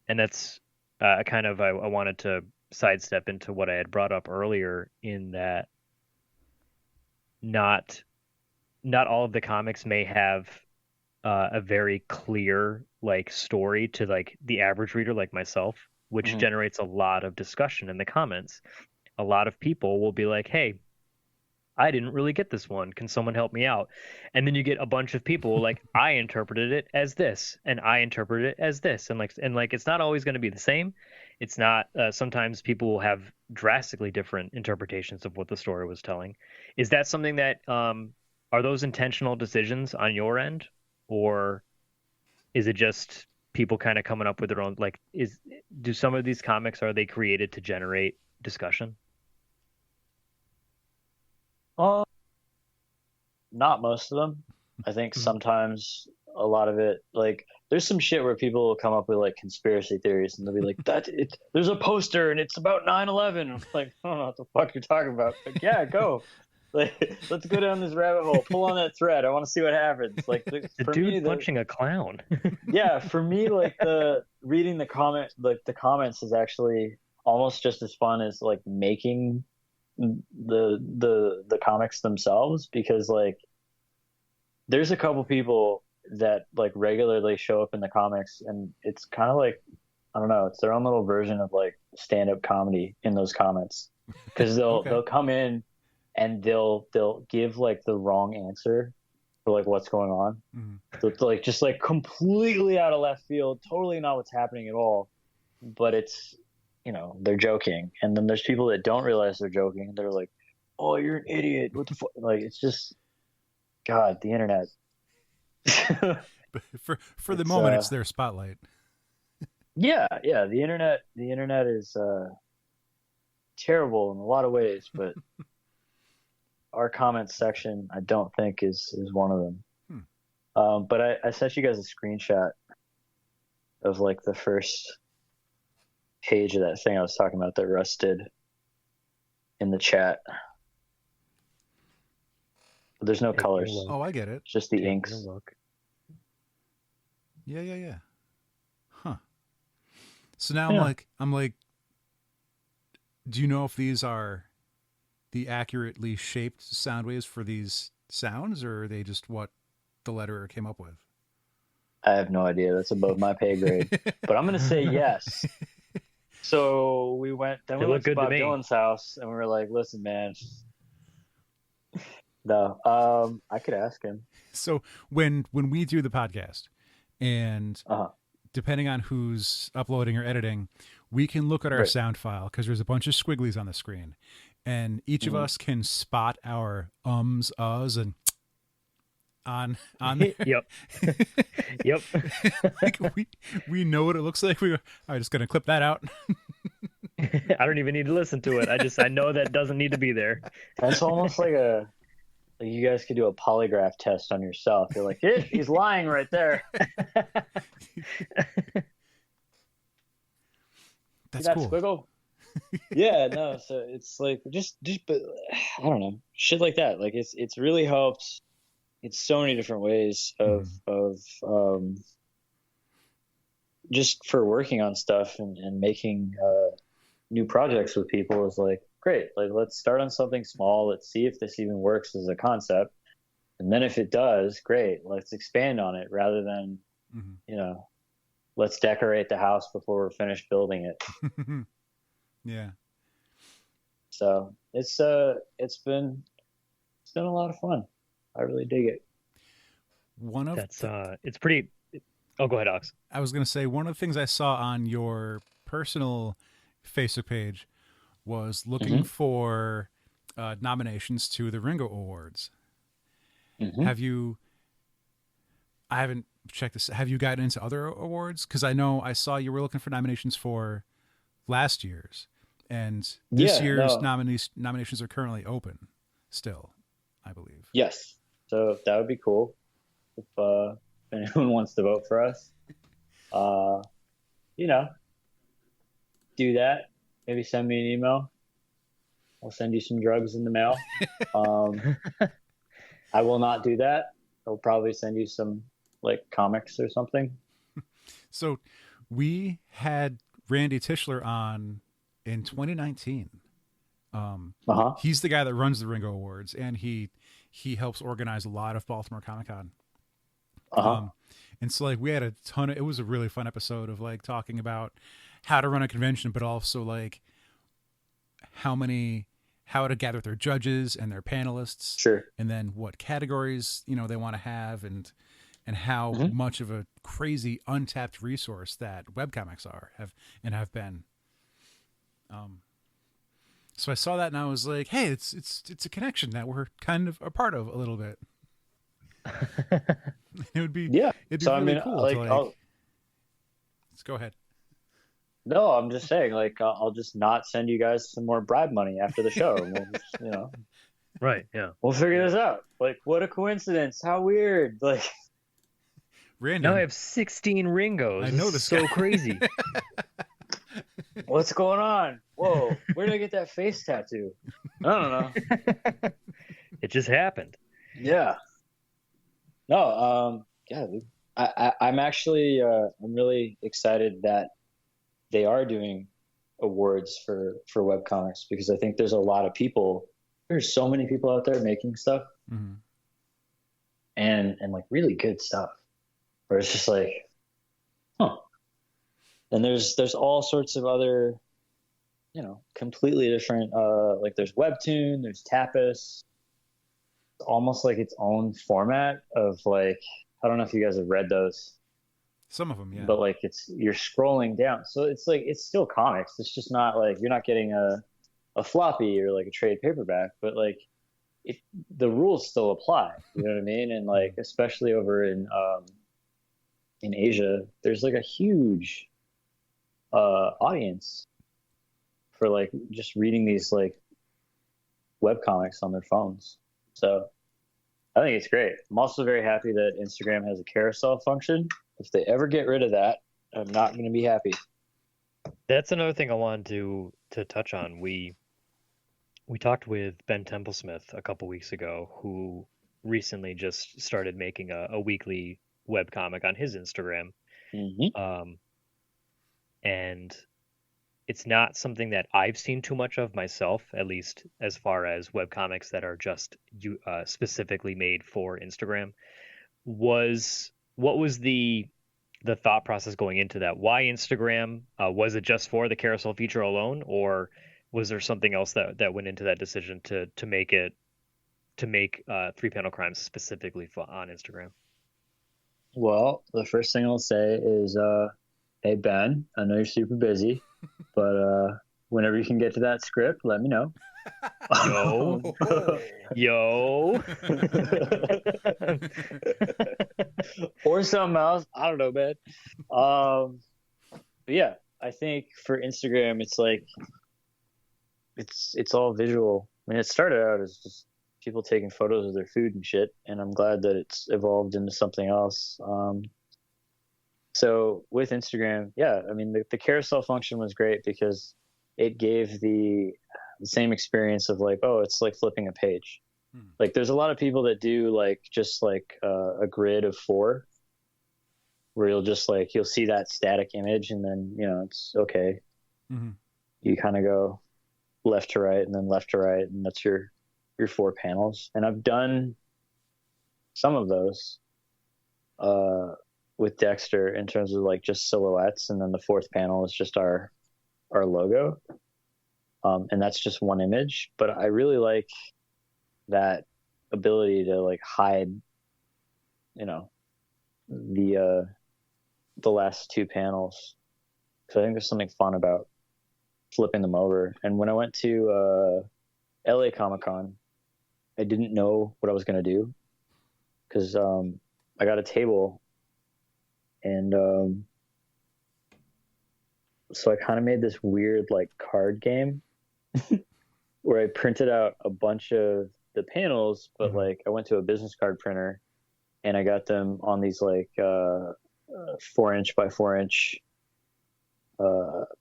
that's I wanted to sidestep into what I had brought up earlier, in that not all of the comics may have a very clear like story to like the average reader like myself, which generates a lot of discussion in the comments. A lot of people will be like, hey, I didn't really get this one. Can someone help me out? And then you get a bunch of people like, I interpreted it as this, and I interpreted it as this, and like it's not always going to be the same. It's not. Sometimes people will have drastically different interpretations of what the story was telling. Is that something that are those intentional decisions on your end, or is it just people kind of coming up with their own? Like, do some of these comics, are they created to generate discussion? Not most of them. I think sometimes a lot of it, like, there's some shit where people will come up with like conspiracy theories and they'll be like, there's a poster and it's about 9/11. I'm like, I don't know what the fuck you're talking about. Like, yeah, go. Like, let's go down this rabbit hole. Pull on that thread. I want to see what happens. Like, the dude punching a clown. Yeah, for me, like reading the comments is actually almost just as fun as like making the comics themselves, because like there's a couple people that like regularly show up in the comics and it's kind of like, I don't know, it's their own little version of like stand-up comedy in those comments, because they'll come in and they'll give like the wrong answer for like what's going on. So it's like just like completely out of left field, totally not what's happening at all, but it's, you know, they're joking. And then there's people that don't realize they're joking. They're like, oh, you're an idiot. What the fuck? Like, it's just, God, the internet. for the moment, it's their spotlight. Yeah. The internet is terrible in a lot of ways, but our comments section, I don't think is one of them. But I sent you guys a screenshot of like the first page of that thing I was talking about that Russ did in the chat. But there's no colors. Oh, I get it. It's just the inks. Yeah. Huh. So now I'm like, do you know if these are the accurately shaped sound waves for these sounds, or are they just what the letterer came up with? I have no idea. That's above my pay grade. But I'm going to say yes. So we went to Bob Dylan's house and we were like, listen, man. No, I could ask him. So when we do the podcast and depending on who's uploading or editing, we can look at our sound file, because there's a bunch of squigglies on the screen, and each of us can spot our ums, uhs, and on there. Yep. Like we know what it looks like. I'm just gonna clip that out. I don't even need to listen to it. I know that doesn't need to be there. That's almost like you guys could do a polygraph test on yourself. You're like, he's lying right there. That's that cool. Squiggle? Yeah, no. So it's like but I don't know, shit like that. Like it's really helped. It's so many different ways of just for working on stuff and making new projects with people is like great. Like let's start on something small. Let's see if this even works as a concept, and then if it does, great. Let's expand on it rather than you know, let's decorate the house before we're finished building it. Yeah. So it's been a lot of fun. I really dig it. It's pretty. Oh, go ahead, Alex. I was going to say one of the things I saw on your personal Facebook page was looking for nominations to the Ringo Awards. Have you? I haven't checked this. Have you gotten into other awards? Because I know I saw you were looking for nominations for last year's, and this year's nominations are currently open still, I believe. Yes. So that would be cool if anyone wants to vote for us. You know, do that. Maybe send me an email. I'll send you some drugs in the mail. I will not do that. I'll probably send you some like comics or something. So we had Randy Tischler on in 2019. He's the guy that runs the Ringo Awards, and he helps organize a lot of Baltimore Comic Con. And so like we had it was a really fun episode of like talking about how to run a convention, but also like how to gather their judges and their panelists. Sure. And then what categories, they want to have and how much of a crazy untapped resource that webcomics have been. So I saw that and I was like, hey, it's a connection that we're kind of a part of a little bit. It'd be really cool. Let's go ahead. No, I'm just saying, like, I'll just not send you guys some more bribe money after the show. We'll just, Right. Yeah. We'll figure this out. Like, what a coincidence. How weird. Like, random. Now I have 16 Ringos. I know this is so crazy. What's going on? Whoa, where did I get that face tattoo? I don't know. It just happened. Yeah. No, yeah, I'm actually, I'm really excited that they are doing awards for webcomics, because I think there's there's so many people out there making stuff and like really good stuff where it's just like, and there's all sorts of other, completely different, like there's Webtoon, there's Tapas, almost like its own format of like, I don't know if you guys have read those. Some of them, yeah. But like you're scrolling down, so it's like it's still comics. It's just not like you're not getting a floppy or like a trade paperback, but like the rules still apply. You know what I mean? And like especially over in Asia, there's like a huge audience for like just reading these like web comics on their phones. So I think it's great. I'm also very happy that Instagram has a carousel function. If they ever get rid of that, I'm not going to be happy. That's another thing I wanted to touch on. We talked with Ben Templesmith a couple weeks ago, who recently just started making a weekly webcomic on his Instagram. And it's not something that I've seen too much of myself, at least as far as webcomics that are just specifically made for Instagram. What was the thought process going into that? Why Instagram? Was it just for the carousel feature alone, or was there something else that went into that decision to make 3-Panel Crimes specifically on Instagram? Well, the first thing I'll say is, hey Ben, I know you're super busy, but whenever you can get to that script, let me know. Yo. Or something else. I don't know, man. But yeah, I think for Instagram, it's like it's all visual. I mean, it started out as just people taking photos of their food and shit, and I'm glad that it's evolved into something else. So with Instagram, yeah, I mean, the carousel function was great because it gave the same experience of like, oh, it's like flipping a page. Like there's a lot of people that do like just like a grid of 4 where you'll see that static image and then, you know, it's okay. Mm-hmm. You kind of go left to right and then left to right, and that's your 4 panels. And I've done some of those with Dexter in terms of like just silhouettes, and then the 4th panel is just our logo, and that's just one image. But I really like that ability to like hide, you know, the last 2 panels, because I think there's something fun about flipping them over. And when I went to LA Comic-Con, I didn't know what I was going to do, because I got a table, and so I kind of made this weird like card game where I printed out a bunch of the panels, but like I went to a business card printer and I got them on these like 4-inch by 4-inch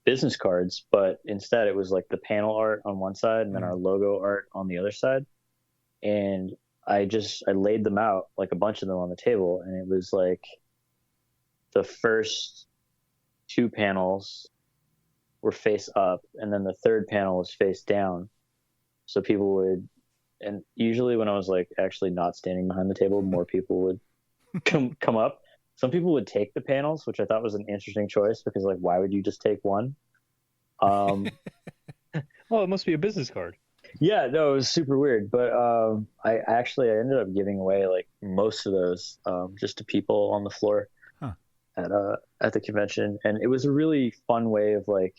business cards, but instead it was like the panel art on one side and then our logo art on the other side. And I laid them out, like a bunch of them on the table, and it was like the first 2 panels were face up, and then the 3rd panel was face down. So people would, and usually when I was like actually not standing behind the table, more people would come up. Some people would take the panels, which I thought was an interesting choice, because like, why would you just take one? Well, it must be a business card. Yeah, no, it was super weird. But I ended up giving away like most of those just to people on the floor at the convention, and it was a really fun way of like.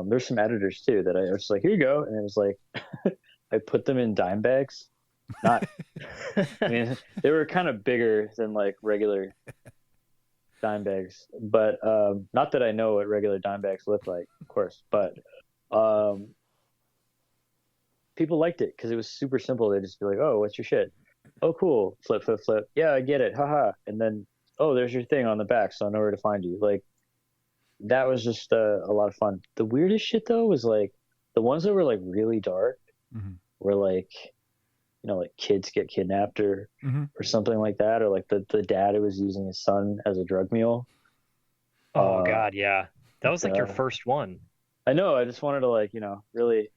There's some editors too that I was like, here you go, and it was like I put them in dime bags. Not, I mean, they were kind of bigger than like regular dime bags, but not that I know what regular dime bags look like, of course, but people liked it because it was super simple. They'd just be like, oh, what's your shit? Oh, cool. Flip, flip, flip. Yeah, I get it. Haha. And then, oh, there's your thing on the back, so I know where to find you. Like, that was just a lot of fun. The weirdest shit, though, was like the ones that were like really dark were like, you know, like kids get kidnapped or something like that, or like the dad who was using his son as a drug mule. Oh, God, yeah. That was like your first one. I know. I just wanted to like, you know, really.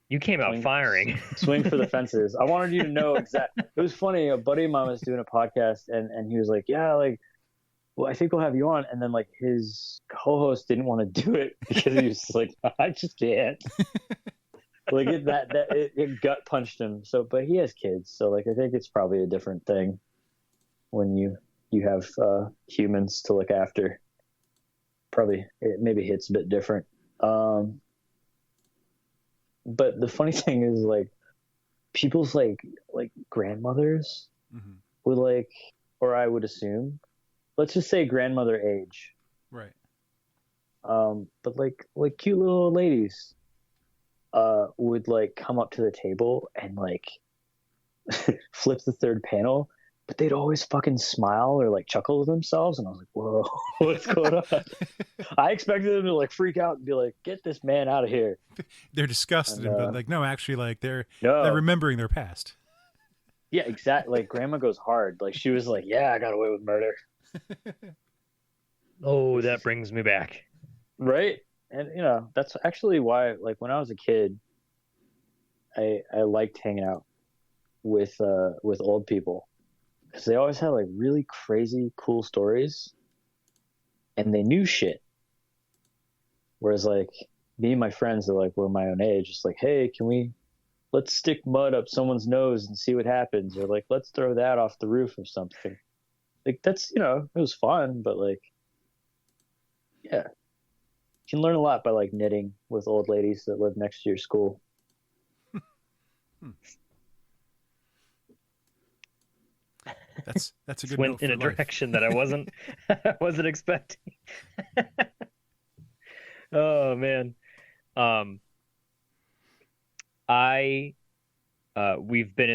You came out firing. Swing for the fences. I wanted you to know exactly. It was funny. A buddy of mine was doing a podcast, and he was like, yeah, like, well, I think we'll have you on. And then like his co-host didn't want to do it because he was like, I just can't. Like it gut punched him. So, but he has kids, so like I think it's probably a different thing when you have humans to look after. Probably it maybe hits a bit different. But the funny thing is, like, people's like grandmothers would like, or I would assume, let's just say grandmother age, right? But like cute little old ladies would like come up to the table and like flip the 3rd panel, but they'd always fucking smile or like chuckle to themselves, and I was like, whoa, what's going on? I expected them to like freak out and be like, get this man out of here. They're disgusted, but like, no, actually, like they're remembering their past. Yeah, exactly. Like grandma goes hard. Like she was like, yeah, I got away with murder. Oh, that brings me back. Right. And you know, that's actually why, like, when I was a kid, I liked hanging out with old people, because they always had like really crazy cool stories and they knew shit. Whereas like me and my friends that like were my own age, just like, hey, let's stick mud up someone's nose and see what happens, or like, let's throw that off the roof of something. Like, that's, you know, it was fun, but like, yeah, you can learn a lot by like knitting with old ladies that live next to your school. That's a good went in a direction that I wasn't expecting. Oh man. We've been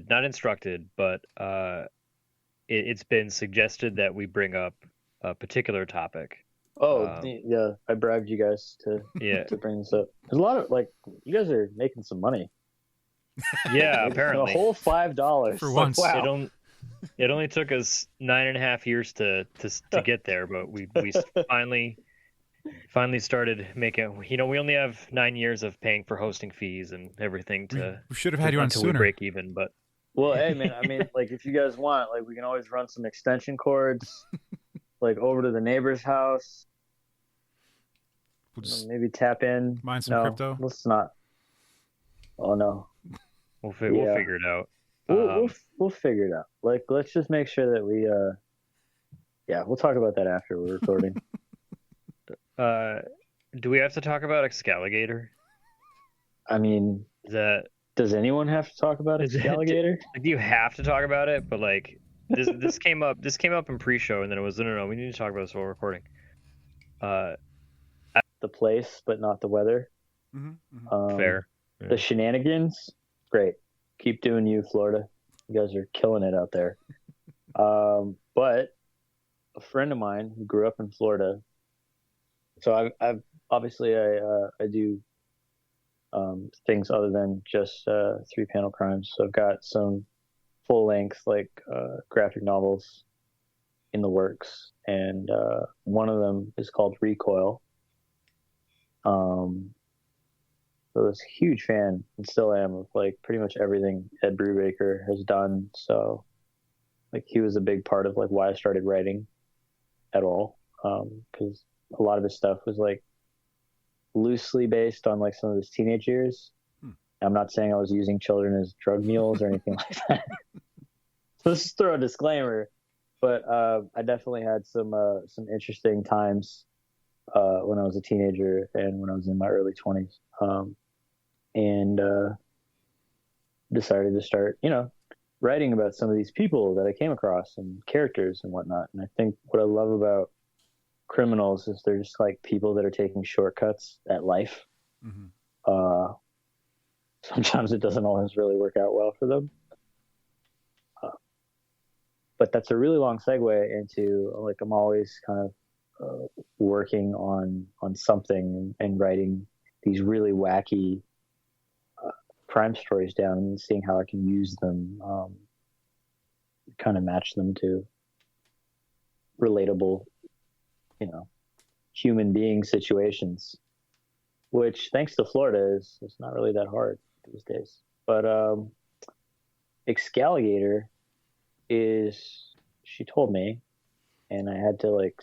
not instructed, but it's been suggested that we bring up a particular topic Yeah, I bribed you guys to bring this up. There's a lot of you guys are making some money. Yeah, apparently. A whole $5 for once. Wow. It only took us 9.5 years to get there, but we finally started making. We only have 9 years of paying for hosting fees and everything we should have had you on until sooner. we break even. But well, hey man, I mean, if you guys want, we can always run some extension cords, over to the neighbor's house. We'll just maybe tap in. mine some crypto. Let's not. Oh no. We'll figure it out. We'll figure it out. Let's just make sure that we. We'll talk about that after we're recording. Do we have to talk about Excaligator? I mean, does anyone have to talk about Excaligator? Do you have to talk about it? But this came up. This came up in pre-show, and then it was no. We need to talk about this while we're recording. The place, but not the weather. Mm-hmm, mm-hmm. Fair. Yeah. The shenanigans, great. Keep doing you, Florida. You guys are killing it out there. But a friend of mine who grew up in Florida. So I've obviously I do things other than just 3-panel crimes. So I've got some full length graphic novels in the works, and one of them is called Recoil. So I was a huge fan, and still am, of pretty much everything Ed Brubaker has done. So he was a big part of why I started writing at all, because a lot of his stuff was loosely based on some of his teenage years. I'm not saying I was using children as drug mules or anything like that. So let's just throw a disclaimer. But I definitely had some interesting times when I was a teenager and when I was in my early 20s, and decided to start, writing about some of these people that I came across and characters and whatnot. And I think what I love about criminals is they're just people that are taking shortcuts at life. Mm-hmm. Sometimes it doesn't always really work out well for them. But that's a really long segue into I'm always kind of working on something and writing these really wacky crime stories down and seeing how I can use them, kind of match them to relatable, human being situations, which thanks to Florida is not really that hard these days. But Excaligator is, she told me, and I had to it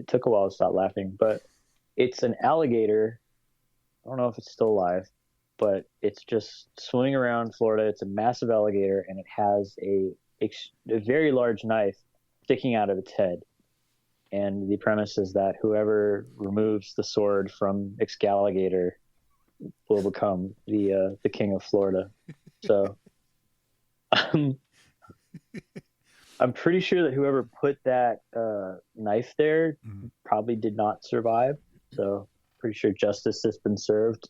took a while to stop laughing, but it's an alligator. I don't know if it's still alive, but it's just swimming around Florida. It's a massive alligator, and it has a very large knife sticking out of its head. And the premise is that whoever removes the sword from Excaligator will become the king of Florida. So I'm pretty sure that whoever put that knife there probably did not survive. So pretty sure justice has been served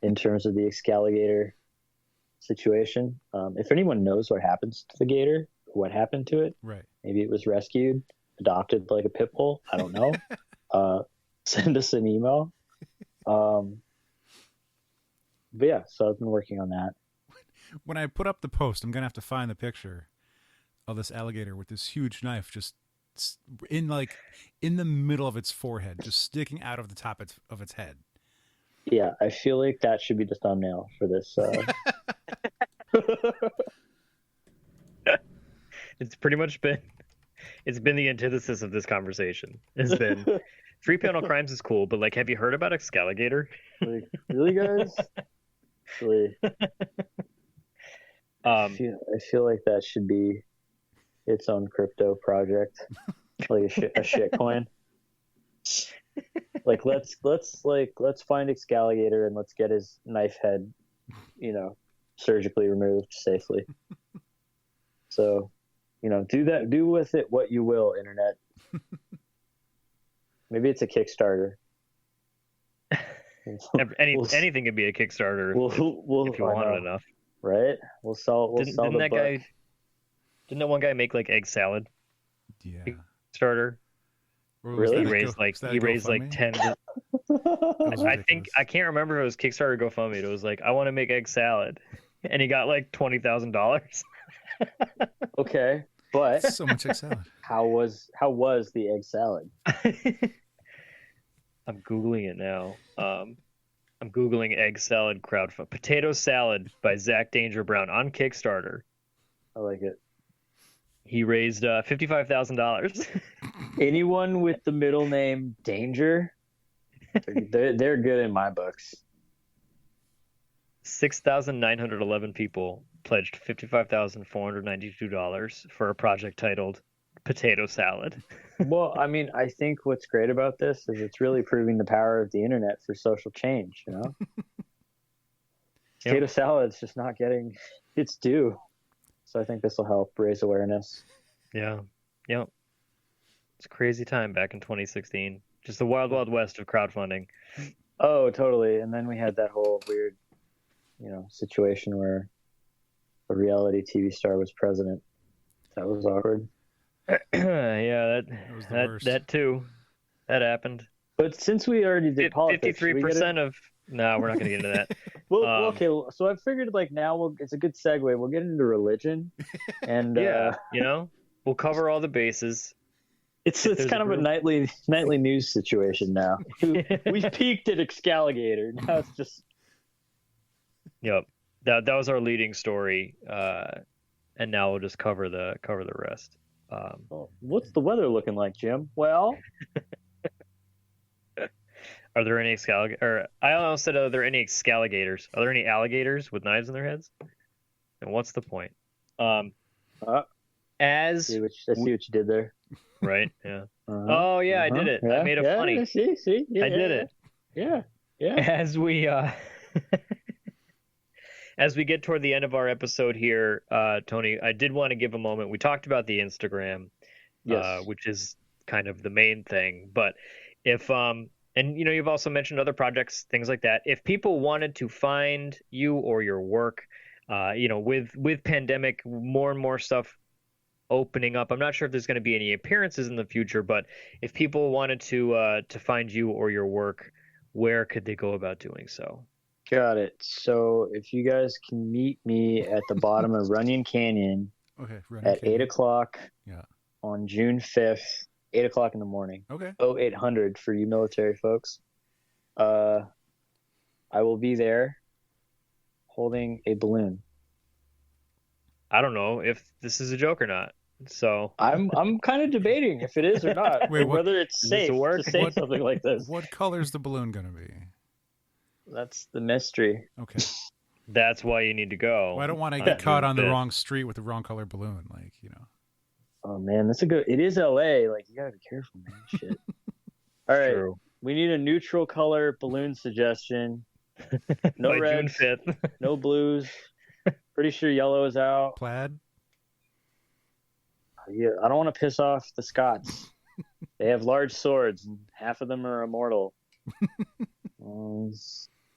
in terms of the Excaligator situation. If anyone knows what happens to the gator, what happened to it, right? Maybe it was rescued, adopted like a pit bull. I don't know. Send us an email. But yeah, so I've been working on that. When I put up the post, I'm gonna have to find the picture of this alligator with this huge knife just in the middle of its forehead, just sticking out of the top of its head. Yeah, I feel like that should be the thumbnail for this. It's pretty much been the antithesis of this conversation. It's been 3-panel crimes is cool, but have you heard about Excaligator? Really, guys? Really? I feel like that should be its own crypto project, a shit coin. Let's find Excaligator and let's get his knife head, surgically removed safely. So, do with it what you will, internet. Maybe it's a Kickstarter. Anything could be a Kickstarter if you want it enough. Right? We'll sell didn't the that book. Didn't that one guy make egg salad? Yeah. Kickstarter. Or was Really? that He a raised like was that a he raised like GoFundMe? 10. That was I think ridiculous. I can't remember if it was Kickstarter or GoFundMe. It was like I want to make egg salad, and he got like $20,000. Okay, but So much egg salad. how was the egg salad? I'm googling it now. I'm googling egg salad crowdfund potato salad by Zach Danger Brown on Kickstarter. I like it. He raised $55,000. Anyone with the middle name Danger, they're good in my books. 6,911 people pledged $55,492 for a project titled Potato Salad. Well, I mean, I think what's great about this is it's really proving the power of the internet for social change. You know, potato salad's just not getting its due, so I think this will help raise awareness. Yeah. Yep. It's a crazy time back in 2016. Just the wild, wild west of crowdfunding. Oh, totally. And then we had that whole weird, situation where a reality TV star was president. That was awkward. Yeah, was the worst. that too. That happened. But since we already did politics, 53% of. No, we're not going to get into that. Well, okay. So I figured now it's a good segue. We'll get into religion, and yeah, we'll cover all the bases. It's kind of a nightly news situation now. We've peaked at Excaligator. Now it's just. Yep, that was our leading story, and now we'll just cover the rest. What's the weather looking like, Jim? Well, are there any I almost said, are there any Excaligators? Are there any alligators with knives in their heads? And what's the point? I see what you did there. Right? Yeah. Oh yeah, I did it. Yeah, I made a funny. See. Yeah, I did it. Yeah. As we as we get toward the end of our episode here, Tony, I did want to give a moment. We talked about the Instagram, which is kind of the main thing. But if and you've also mentioned other projects, things like that. If people wanted to find you or your work, with pandemic, more and more stuff opening up. I'm not sure if there's going to be any appearances in the future, but if people wanted to find you or your work, where could they go about doing so? Got it. So if you guys can meet me at the bottom of Runyon Canyon at 8 o'clock on June 5th, 8 o'clock in the morning. Okay. 0800 for you military folks. I will be there holding a balloon. I don't know if this is a joke or not. So I'm kind of debating if it is or not. Wait, whether it's safe to say something like this. What color is the balloon going to be? That's the mystery. Okay. That's why you need to go. Well, I don't want to get caught on the wrong street with the wrong color balloon, Oh man, that's it is LA. Like, you gotta be careful, man. Shit. All right. True. We need a neutral color balloon suggestion. No by reds, June 5th. No blues. Pretty sure yellow is out. Plaid. Yeah, I don't want to piss off the Scots. They have large swords, and half of them are immortal.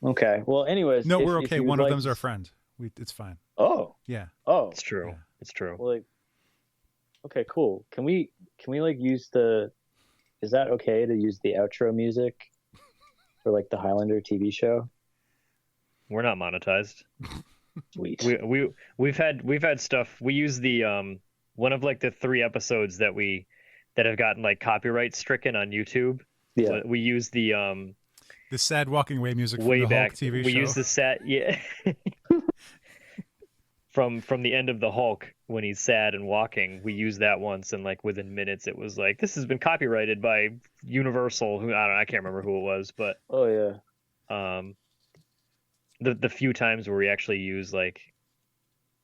Okay. Well, anyways. No, we're okay. One of them's our friend. It's fine. Oh. Yeah. Oh. It's true. Yeah. It's true. Well, okay, cool. Can we use is that okay to use the outro music for the Highlander TV show? We're not monetized. Sweet. We've had stuff. We use the one of the 3 episodes that have gotten copyright stricken on YouTube. Yeah. We use the sad walking away music from way the back Hulk TV show. We use the from the end of the Hulk when he's sad and walking. We used that once, and within minutes it was this has been copyrighted by Universal. I can't remember who it was, but oh yeah. The few times where we actually use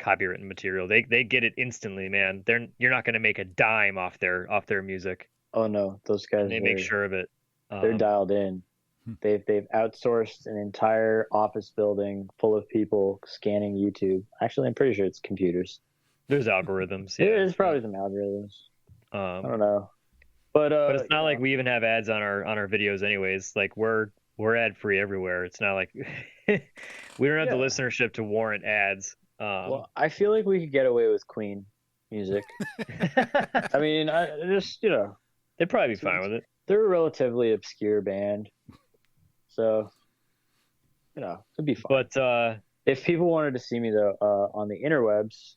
copywritten material, they get it instantly, man. You're not going to make a dime off their music. Oh no, those guys. They make sure of it. They're dialed in. They've outsourced an entire office building full of people scanning YouTube. Actually, I'm pretty sure it's computers. There's algorithms. Yeah. There's probably some algorithms. I don't know, but it's not like we even have ads on our videos, anyways. We're ad free everywhere. It's not like we don't have the listenership to warrant ads. Well, I feel like we could get away with Queen music. I mean, I just they'd probably be fine with it. they're a relatively obscure band, so it'd be fun. But if people wanted to see me though, on the interwebs,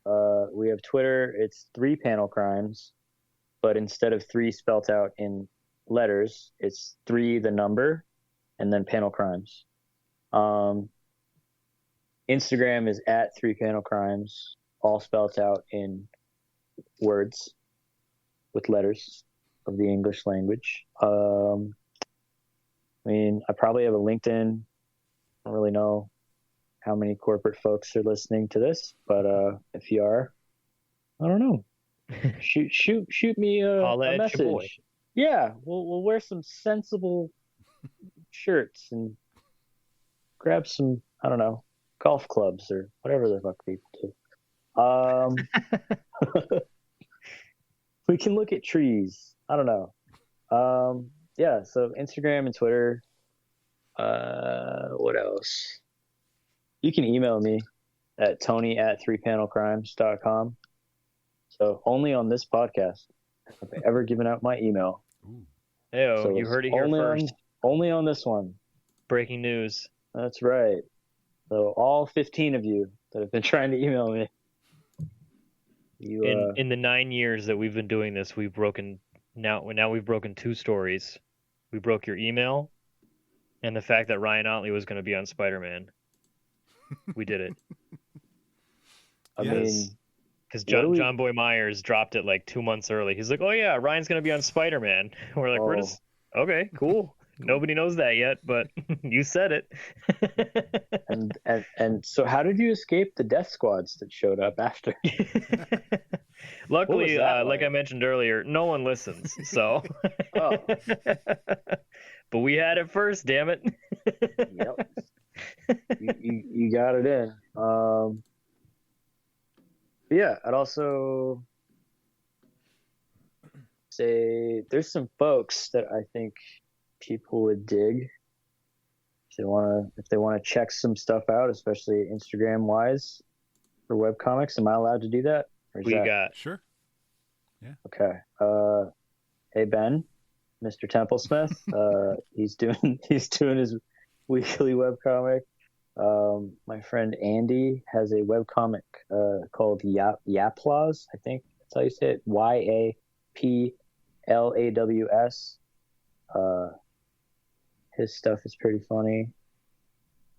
we have Twitter. It's 3 Panel Crimes, but instead of 3 spelt out in letters, it's 3 the number, and then Panel Crimes. Instagram is at 3 Panel Crimes, all spelt out in words with letters of the English language. I mean, I probably have a LinkedIn. I don't really know how many corporate folks are listening to this, but if you are, I don't know. shoot me a message. Yeah, we'll wear some sensible shirts and grab some, I don't know, golf clubs or whatever the fuck people do. We can look at trees. I don't know. Yeah, so Instagram and Twitter. What else? You can email me at tony@3panelcrimes.com. So only on this podcast have I ever given out my email. Hey, so you heard it here first. Only on this one. Breaking news. That's right. So all 15 of you that have been trying to email me. In the 9 years that we've been doing this, we've broken 2 stories. We broke your email and the fact that Ryan Otley was going to be on Spider-Man. We did it. I mean, because John Boy Myers dropped it like 2 months early. He's like, "Oh yeah, Ryan's going to be on Spider-Man." We're like, "We're just okay, cool." Nobody knows that yet, but you said it. and so how did you escape the death squads that showed up after? Luckily, like I mentioned earlier, no one listens. So, but we had it first. Damn it! Yep. You got it in. Yeah, I'd also say there's some folks that I think people would dig if they want to check some stuff out, especially Instagram wise for webcomics. Am I allowed to do that? Sure. Yeah. Okay. Hey Ben, Mr. Templesmith. He's doing his weekly webcomic. My friend Andy has a webcomic called Yaplaws. I think that's how you say it. YAPLAWS. His stuff is pretty funny.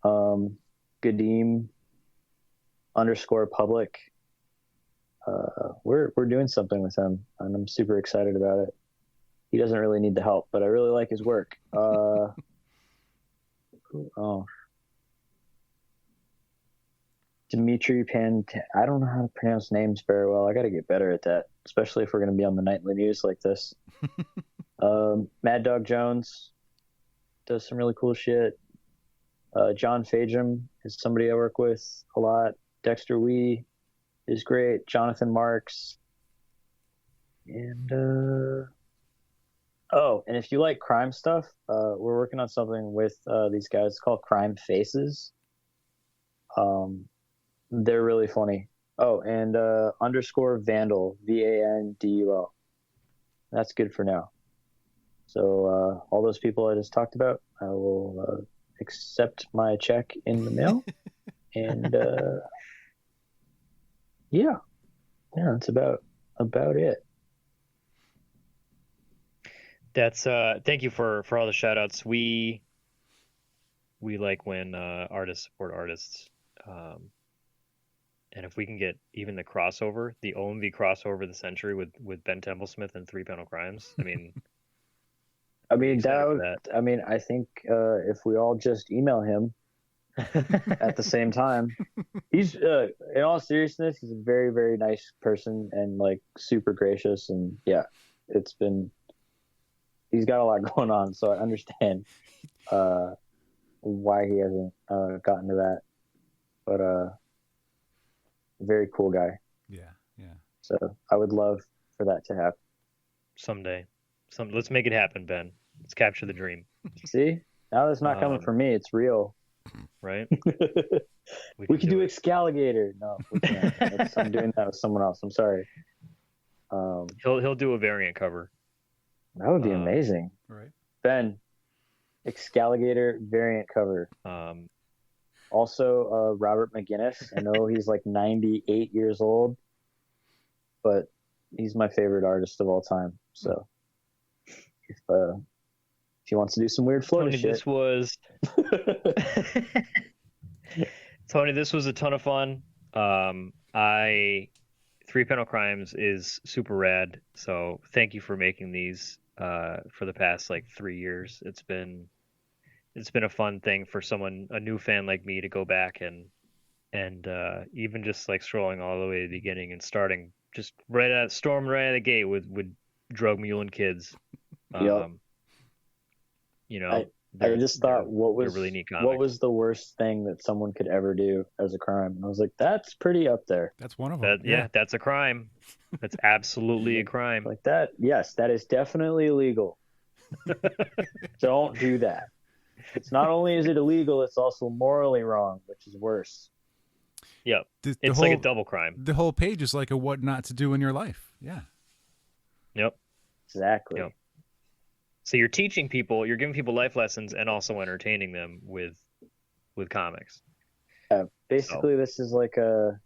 Gadim _public. We're doing something with him, and I'm super excited about it. He doesn't really need the help, but I really like his work. Dimitri I don't know how to pronounce names very well. I got to get better at that, especially if we're going to be on the nightly news like this. Mad Dog Jones does some really cool shit. John Fajum is somebody I work with a lot. Dexter Wee is great. Jonathan Marks. And and if you like crime stuff, we're working on something with these guys. It's called Crime Faces. They're really funny. Oh, and _Vandal, VANDUL. That's good for now. So all those people I just talked about, I will accept my check in the mail. And that's about it. That's thank you for all the shout outs. We like when artists support artists. And if we can get even the crossover, the OMV crossover of the century with Ben Templesmith and 3 Panel Crimes, I think if we all just email him at the same time, he's in all seriousness, he's a very, very nice person and like super gracious, and yeah, he's got a lot going on, so I understand why he hasn't gotten to that, but very cool guy. Yeah. So I would love for that to happen someday. Let's make it happen, Ben. Let's capture the dream. See, now that's not coming from me. It's real, right? we can do Excaligator. No, we can't. I'm doing that with someone else. I'm sorry. He'll do a variant cover. That would be amazing. Right. Ben, Excaligator variant cover. Also, Robert McGinnis. I know he's like 98 years old, but he's my favorite artist of all time. So if he wants to do some weird Florida Tony, shit, this was Tony. This was a ton of fun. Three Panel Crimes is super rad. So thank you for making these for the past like 3 years. It's been a fun thing for a new fan like me to go back and even just like scrolling all the way to the beginning and starting just storming right out of the gate with drug mule and kids. Yep. You know, I just thought what really neat comics. what was the worst thing that someone could ever do as a crime? And I was like, that's pretty up there. That's one of them. Yeah, that's a crime. That's absolutely a crime. Like that, yes, that is definitely illegal. Don't do that. It's not only is it illegal, it's also morally wrong, which is worse. Yep. It's like a double crime. The whole page is like a what not to do in your life. Yeah. Yep. Exactly. Yep. So you're teaching people, you're giving people life lessons and also entertaining them with comics. Yeah, basically, this is like a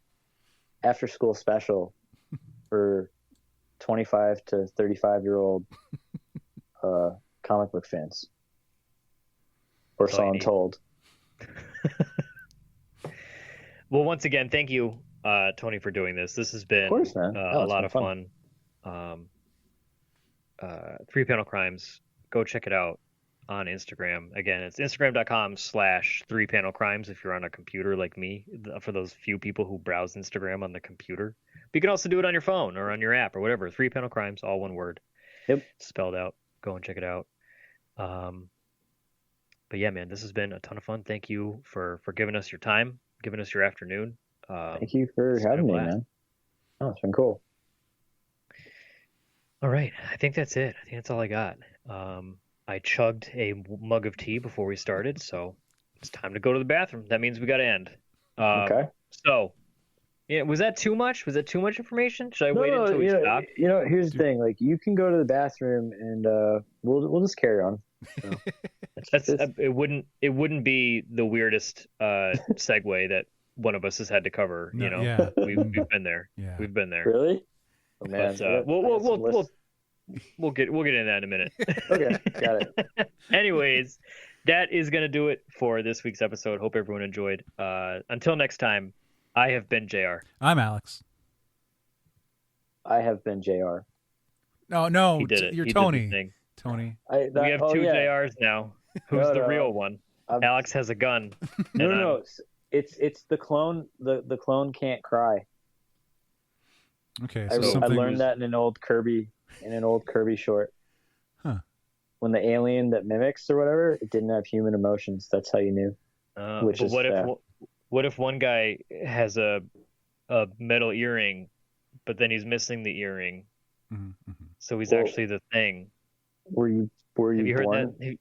after-school special for 25 to 35-year-old comic book fans. Or so I'm told. Well, once again, thank you, Tony, for doing this. This has been of course, man. A lot of fun. Three Panel Crimes. Go check it out on Instagram. Again, it's instagram.com/3panelcrimes if you're on a computer like me, for those few people who browse Instagram on the computer. But you can also do it on your phone or on your app or whatever. 3 Panel Crimes, all one word. Yep. Spelled out. Go and check it out. But yeah, man, this has been a ton of fun. Thank you for giving us your time, giving us your afternoon. Thank you for having me, man. Oh, it's been cool. All right. I think that's it. I think that's all I got. I chugged a mug of tea before we started, so it's time to go to the bathroom. That means we got to end. Okay. So, yeah, was that too much? Was that too much information? Should I wait until we stop? Here's the thing. Like, you can go to the bathroom, and we'll just carry on. So. It wouldn't be the weirdest segue that one of us has had to cover. No, you know, yeah. we've been there. Yeah. We've been there. Really? Oh, man. But, we'll get into that in a minute. Okay, got it. Anyways, that is gonna do it for this week's episode. Hope everyone enjoyed. Until next time, I have been JR. I'm Alex. I have been JR. No, he did it. You're he Tony. Did Tony. We have two JRs now. Who's the real one? Alex has a gun. No. It's the clone. The clone can't cry. Okay, I learned that in an old Kirby short. Huh. When the alien that mimics or whatever, it didn't have human emotions. That's how you knew. But what if one guy has a metal earring, but then he's missing the earring, so he's actually the thing? Were you Have you heard born? that?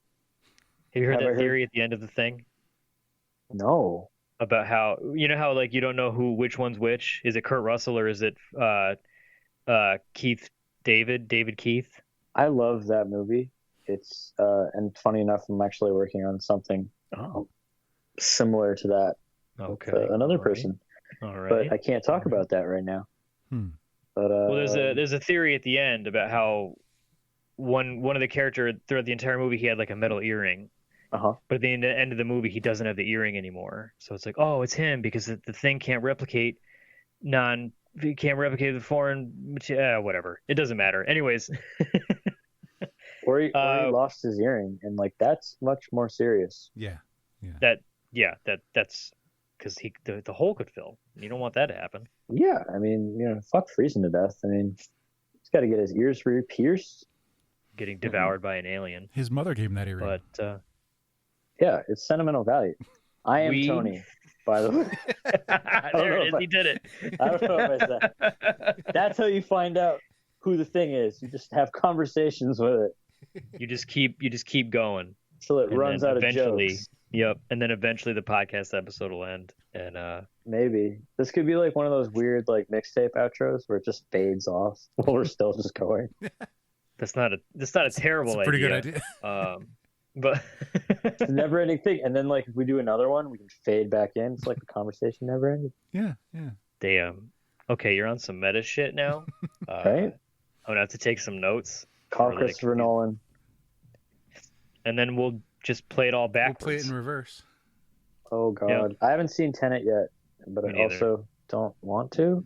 Have you heard that theory at the end of the thing? No. About how like you don't know which one's which. Is it Kurt Russell or is it David Keith? I love that movie. It's and funny enough, I'm actually working on something similar to that with another person. All right. But I can't talk about that right now. But well, there's a theory at the end about how one of the characters throughout the entire movie, he had like a metal earring. But at the end of the movie, he doesn't have the earring anymore. So it's like, oh, it's him because the thing can't replicate the foreign material. Whatever. It doesn't matter. Anyways. or he lost his earring, and like that's much more serious. Yeah. That's because the hole could fill. You don't want that to happen. Yeah, I mean, fuck freezing to death. I mean, he's got to get his ears pierced. Getting devoured by an alien. His mother gave him that earring. But yeah, it's sentimental value. I am Tony, by the way. There it is. He did it. I don't know if I said that. That's how you find out who the thing is. You just have conversations with it. You just keep going till it runs out of jokes. Yep, and then eventually the podcast episode will end. And maybe this could be like one of those weird like mixtape outros where it just fades off while we're still just going. That's not a terrible It's a pretty idea. good idea. But It's a never ending thing. And then like if we do another one, we can fade back in. It's like the conversation never ended. Yeah. damn. Okay, you're on some meta shit now. Right? I'm gonna have to take some notes. Call Or, Christopher Nolan. And then we'll just play it all We'll backwards. play it in reverse. Oh God. Yeah. I haven't seen Tenet yet, but Me I neither. also don't want to.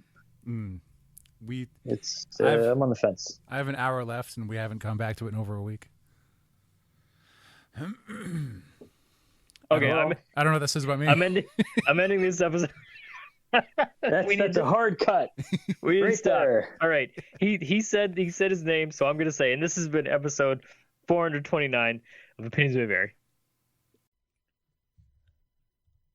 It's I'm on the fence. I have an hour left, and we haven't come back to it in over a week. Okay, I don't know what that says about me. I'm ending this episode. That's a hard cut. We need to Right stop. there. All right. He said his name, so I'm gonna say, and this has been episode 429 of Opinions May Vary.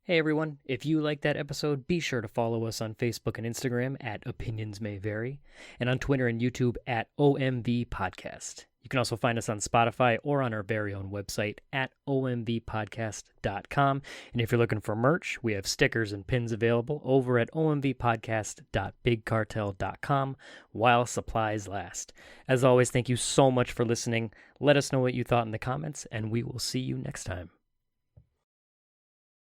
Hey everyone, if you liked that episode, be sure to follow us on Facebook and Instagram at Opinions May Vary, and on Twitter and YouTube at OMV Podcast. You can also find us on Spotify or on our very own website at omvpodcast.com. And if you're looking for merch, we have stickers and pins available over at omvpodcast.bigcartel.com while supplies last. As always, thank you so much for listening. Let us know what you thought in the comments, and we will see you next time.